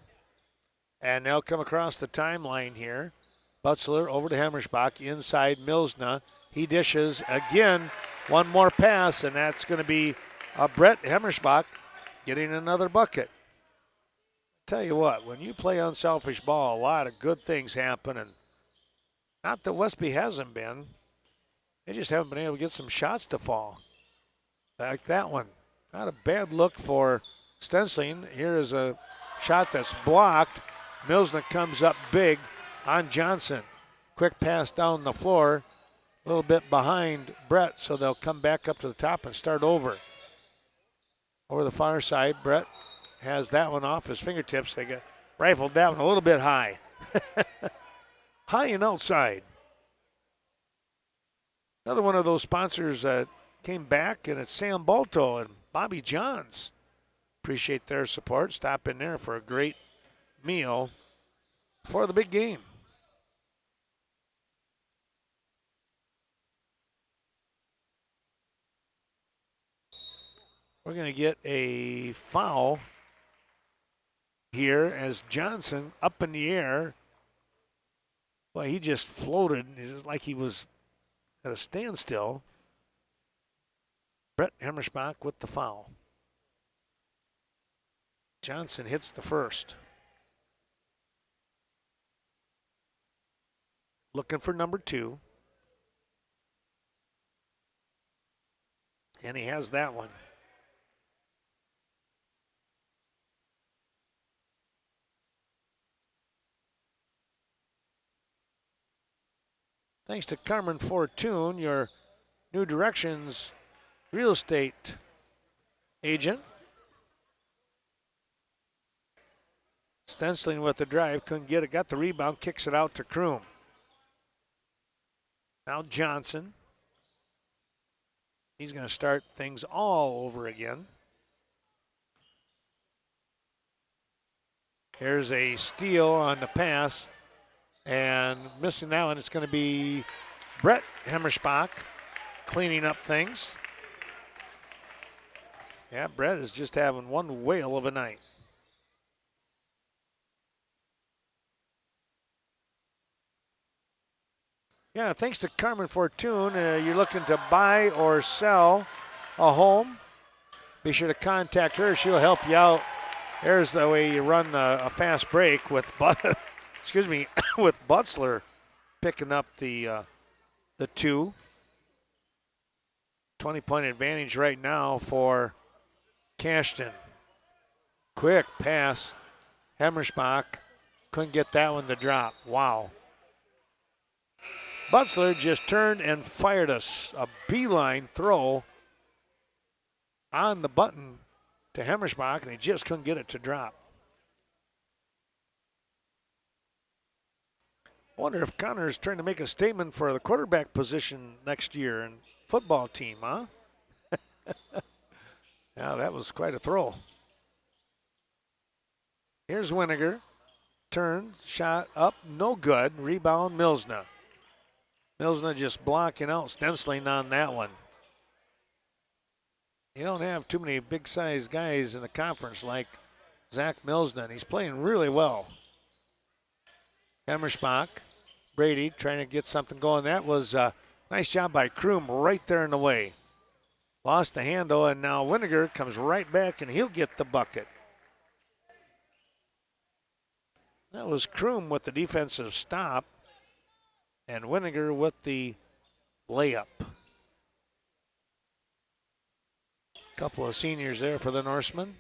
A: and they'll come across the timeline here. Butzler over to Hammersbach, inside Milsna. He dishes again, one more pass, and that's going to be Brett Hammersbach getting another bucket. Tell you what, when you play unselfish ball, a lot of good things happen, and not that Westby hasn't been. They just haven't been able to get some shots to fall. Like that one. Not a bad look for Stensling. Here is a shot that's blocked. Milsna comes up big on Johnson. Quick pass down the floor. A little bit behind Brett, so they'll come back up to the top and start over. Over the far side, Brett has that one off his fingertips. They got rifled that one a little bit high. High and outside. Another one of those sponsors came back, and it's Sam Balto and Bobby Johns. Appreciate their support. Stop in there for a great meal for the big game. We're going to get a foul here as Johnson up in the air. Well, he just floated. It's like he was at a standstill. Brett Hammersbach with the foul. Johnson hits the first. Looking for number 2. And he has that one. Thanks to Carmen Fortune, your New Directions real estate agent. Stensling with the drive, couldn't get it, got the rebound, kicks it out to Kroom. Now Johnson. He's going to start things all over again. Here's a steal on the pass, and missing that one, it's going to be Brett Hammersbach cleaning up things. Yeah, Brett is just having one whale of a night. Yeah, thanks to Carmen Fortune, you're looking to buy or sell a home, be sure to contact her. She'll help you out. There's the way you run a fast break with, with Butzler picking up the 2. 20-point advantage right now for Cashton. Quick pass. Hammersbach couldn't get that one to drop. Wow. Butzler just turned and fired a beeline throw on the button to Hammersbach, and he just couldn't get it to drop. I wonder if Connor's trying to make a statement for the quarterback position next year and football team, huh? Yeah, that was quite a throw. Here's Winiger. Turn, shot up, no good. Rebound, Milsna. Milsna just blocking out Stensling on that one. You don't have too many big-sized guys in the conference like Zach Milsna, and he's playing really well. Hammersbach, Brady trying to get something going. That was a nice job by Kroom right there in the way. Lost the handle, and now Winiger comes right back, and he'll get the bucket. That was Kroom with the defensive stop, and Winiger with the layup. Couple of seniors there for the Norsemen.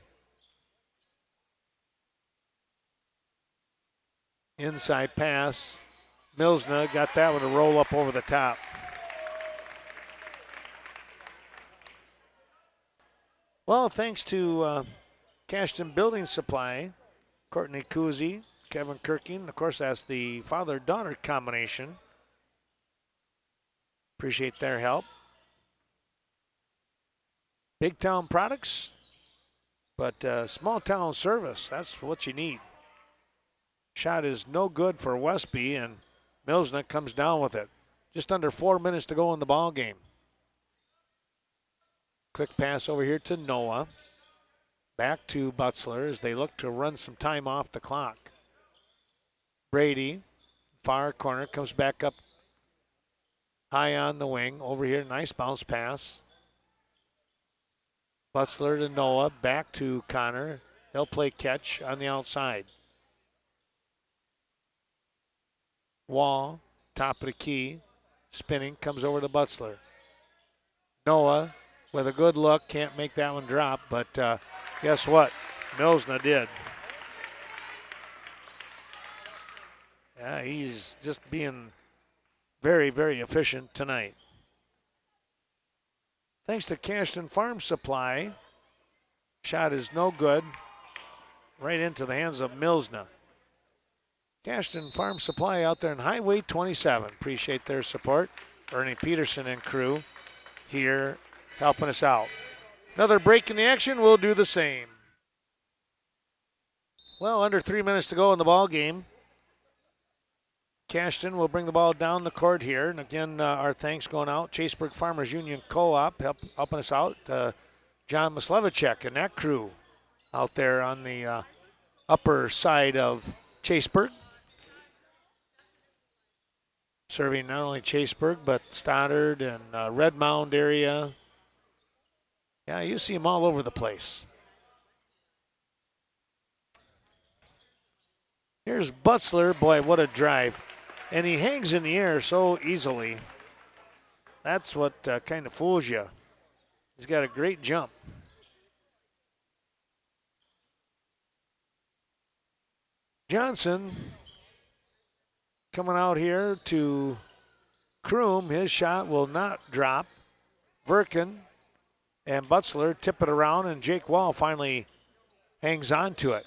A: Inside pass. Milsna got that one to roll up over the top. Well, thanks to Cashton Building Supply, Courtney Kuzi, Kevin Kirking. Of course, that's the father-daughter combination. Appreciate their help. Big town products, but small town service, that's what you need. Shot is no good for Westby, and Milsna comes down with it. Just under 4 minutes to go in the ball game. Quick pass over here to Noah. Back to Butzler as they look to run some time off the clock. Brady, far corner, comes back up high on the wing. Over here, nice bounce pass. Butzler to Noah, back to Connor. They'll play catch on the outside. Wall, top of the key, spinning, comes over to Butzler. Noah with a good look, can't make that one drop, but guess what? Milsna did. Yeah, he's just being very, very efficient tonight. Thanks to Cashton Farm Supply, shot is no good. Right into the hands of Milsna. Cashton Farm Supply out there in Highway 27. Appreciate their support. Ernie Peterson and crew here helping us out. Another break in the action. We'll do the same. Well, under 3 minutes to go in the ball game. Cashton will bring the ball down the court here. And again, our thanks going out. Chaseburg Farmers Union Co-op helping us out. John Maslevicek and that crew out there on the upper side of Chaseburg. Serving not only Chaseburg, but Stoddard and Red Mound area. Yeah, you see them all over the place. Here's Butzler. Boy, what a drive. And he hangs in the air so easily. That's what kind of fools you. He's got a great jump. Johnson coming out here to Kroom. His shot will not drop. Verkin and Butzler tip it around, and Jake Wall finally hangs on to it.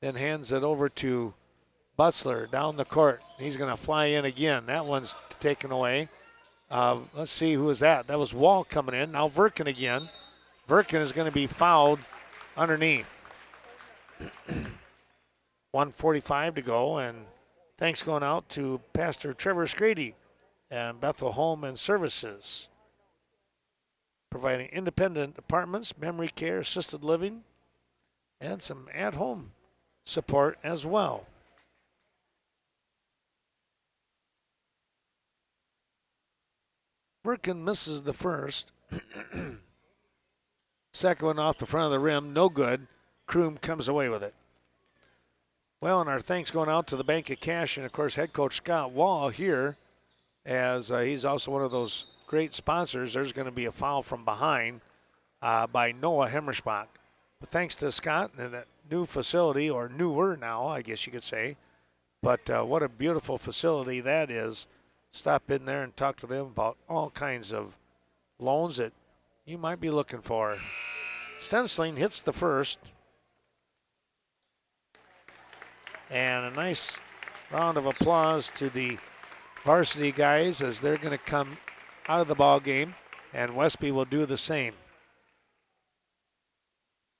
A: Then hands it over to Butzler down the court. He's going to fly in again. That one's taken away. Let's see who is that. That was Wall coming in. Now Verkin again. Verkin is going to be fouled underneath. 1:45 to go, and thanks going out to Pastor Trevor Scrady and Bethel Home and Services, providing independent apartments, memory care, assisted living, and some at-home support as well. Verkin misses the first. Second one off the front of the rim, no good. Kroom comes away with it. Well, and our thanks going out to the Bank of Cash and, of course, head coach Scott Wall here, as he's also one of those great sponsors. There's going to be a foul from behind by Noah Hemmerschbach. But thanks to Scott and that new facility, or newer now, I guess you could say. But what a beautiful facility that is. Stop in there and talk to them about all kinds of loans that you might be looking for. Stensling hits the first. And a nice round of applause to the varsity guys as they're going to come out of the ball game, and Westby will do the same.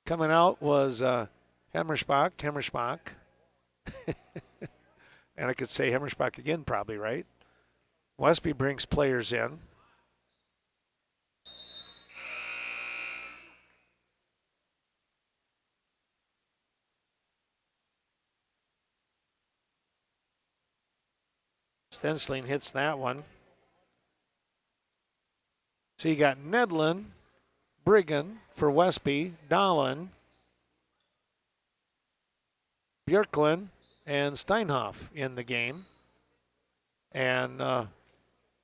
A: Coming out was Hemmerschbach. And I could say Hemmerschbach again probably, right? Westby brings players in. Stensling hits that one. So you got Nedlin, Briggan for Westby, Dahlin, Björklund, and Steinhoff in the game. And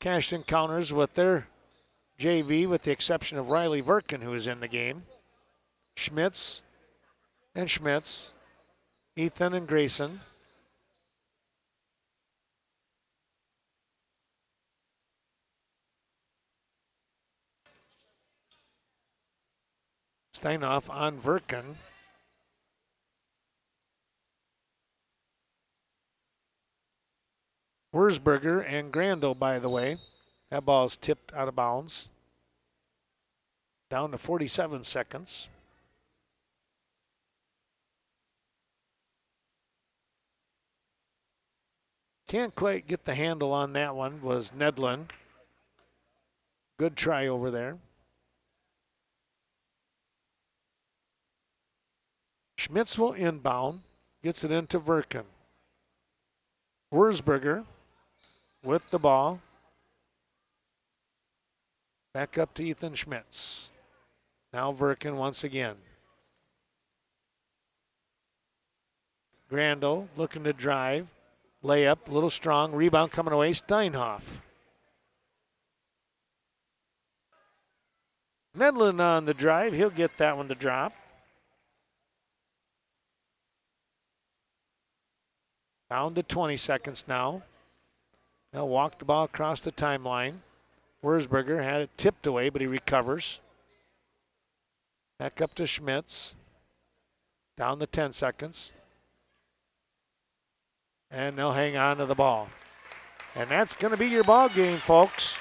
A: Cashton counters with their JV, with the exception of Riley Verkin, who is in the game. Schmitz and Schmitz, Ethan and Grayson. Steinhoff on Verkin. Wurzberger and Grandel, by the way. That ball is tipped out of bounds. Down to 47 seconds. Can't quite get the handle on that one, was Nedlin. Good try over there. Schmitz will inbound, gets it into Verken. Wurzberger with the ball. Back up to Ethan Schmitz. Now Verken once again. Grando looking to drive. Layup, a little strong. Rebound coming away. Steinhoff. Nedlin on the drive. He'll get that one to drop. Down to 20 seconds now. They'll walk the ball across the timeline. Wurzberger had it tipped away, but he recovers. Back up to Schmitz. Down to 10 seconds. And they'll hang on to the ball. And that's going to be your ball game, folks.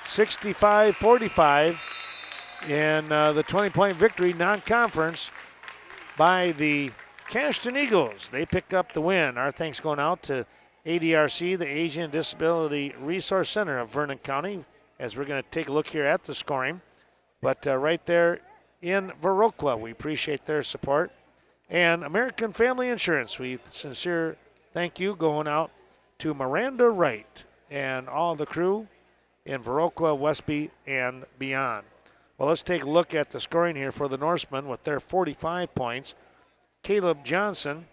A: 65-45 in the 20-point victory, non-conference, by the Cashton Eagles. They pick up the win. Our thanks going out to ADRC, the Asian Disability Resource Center of Vernon County, as we're going to take a look here at the scoring. But right there in Viroqua, we appreciate their support. And American Family Insurance, we sincere thank you going out to Miranda Wright and all the crew in Viroqua, Westby, and beyond. Well, let's take a look at the scoring here for the Norsemen with their 45 points. Caleb Johnson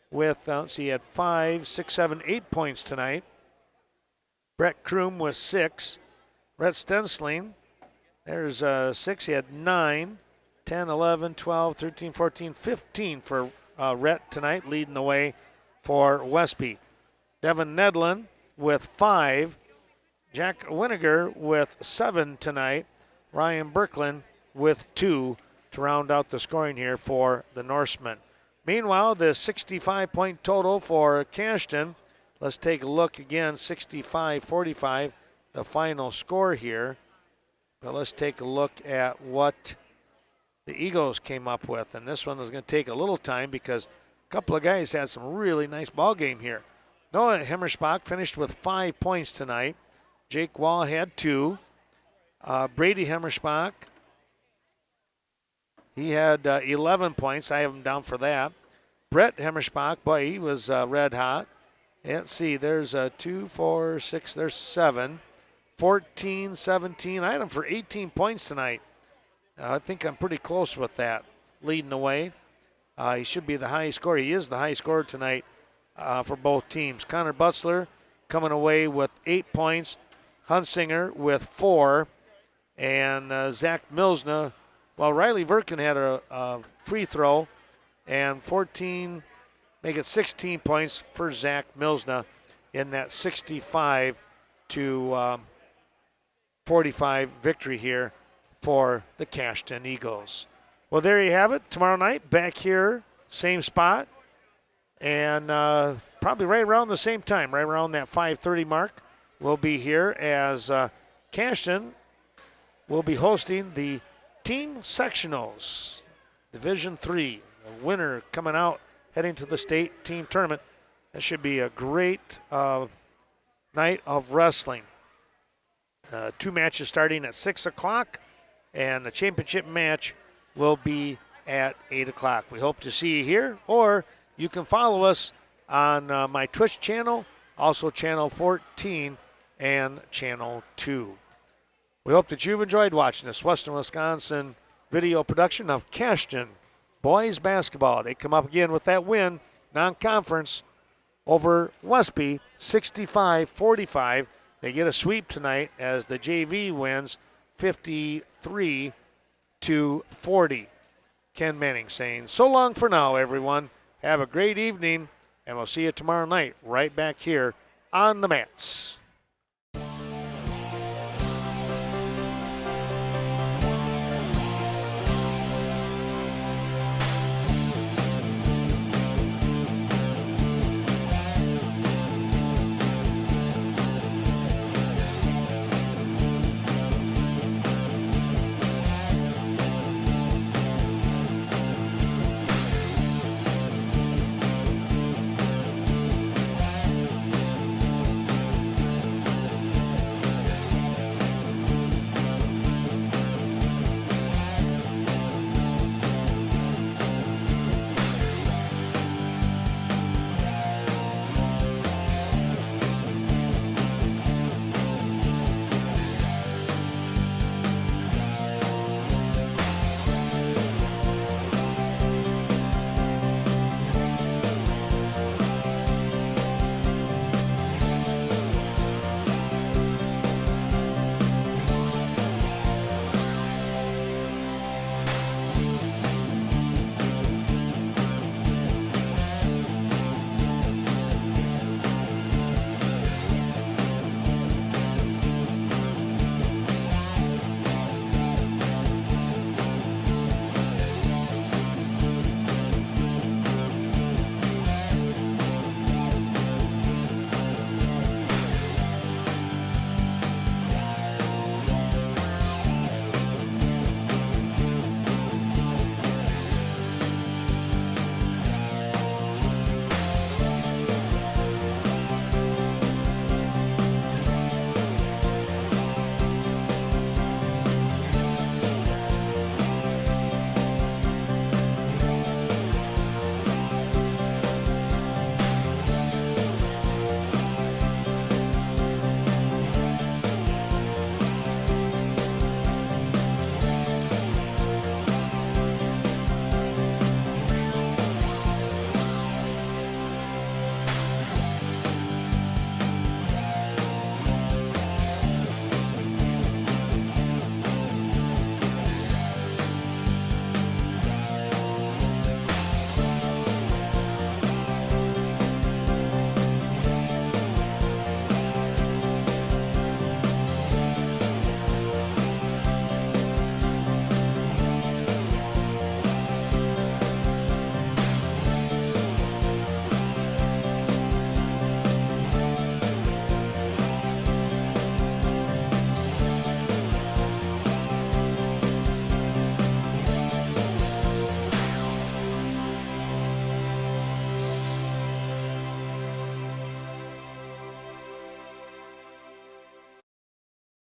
A: with, he had 5, 6, 7, 8 points tonight. Brett Kroom with 6. Rhett Stensling, there's 6. He had 9, 10, 11, 12, 13, 14, 15 for Rhett tonight, leading the way for Westby. Devin Nedlin with 5. Jack Winiger with 7 tonight. Ryan Berklin with 2 to round out the scoring here for the Norsemen. Meanwhile, the 65-point total for Cashton. Let's take a look again, 65-45, the final score here. But let's take a look at what the Eagles came up with. And this one is going to take a little time because a couple of guys had some really nice ball game here. Noah Hemmerspach finished with 5 points tonight. Jake Wall had 2. Brady Hemmerspach, he had 11 points. I have him down for that. Brett Hemmerspach, boy, he was red hot. Let's see, there's 2, 4, 6, there's 7. 14, 17. I had him for 18 points tonight. I think I'm pretty close with that, leading the way. He should be the highest scorer. He is the highest scorer tonight for both teams. Connor Butzler coming away with 8 points. Hunsinger with 4. And Zach Milsna, well, Riley Verken had a free throw, and 14, make it 16 points for Zach Milsna in that 65 to 45 victory here for the Cashton Eagles. Well, there you have it. Tomorrow night, back here, same spot, and probably right around the same time, right around that 5:30 mark, we'll be here as Cashton will be hosting the team sectionals, Division III. The winner coming out, heading to the state team tournament. That should be a great night of wrestling. 2 matches starting at 6 o'clock, and the championship match will be at 8 o'clock. We hope to see you here, or you can follow us on my Twitch channel, also channel 14 and channel 2. We hope that you've enjoyed watching this Western Wisconsin video production of Cashton boys basketball. They come up again with that win, non-conference, over Westby, 65-45. They get a sweep tonight as the JV wins 53-40. Ken Manning saying so long for now, everyone. Have a great evening, and we'll see you tomorrow night right back here on the mats.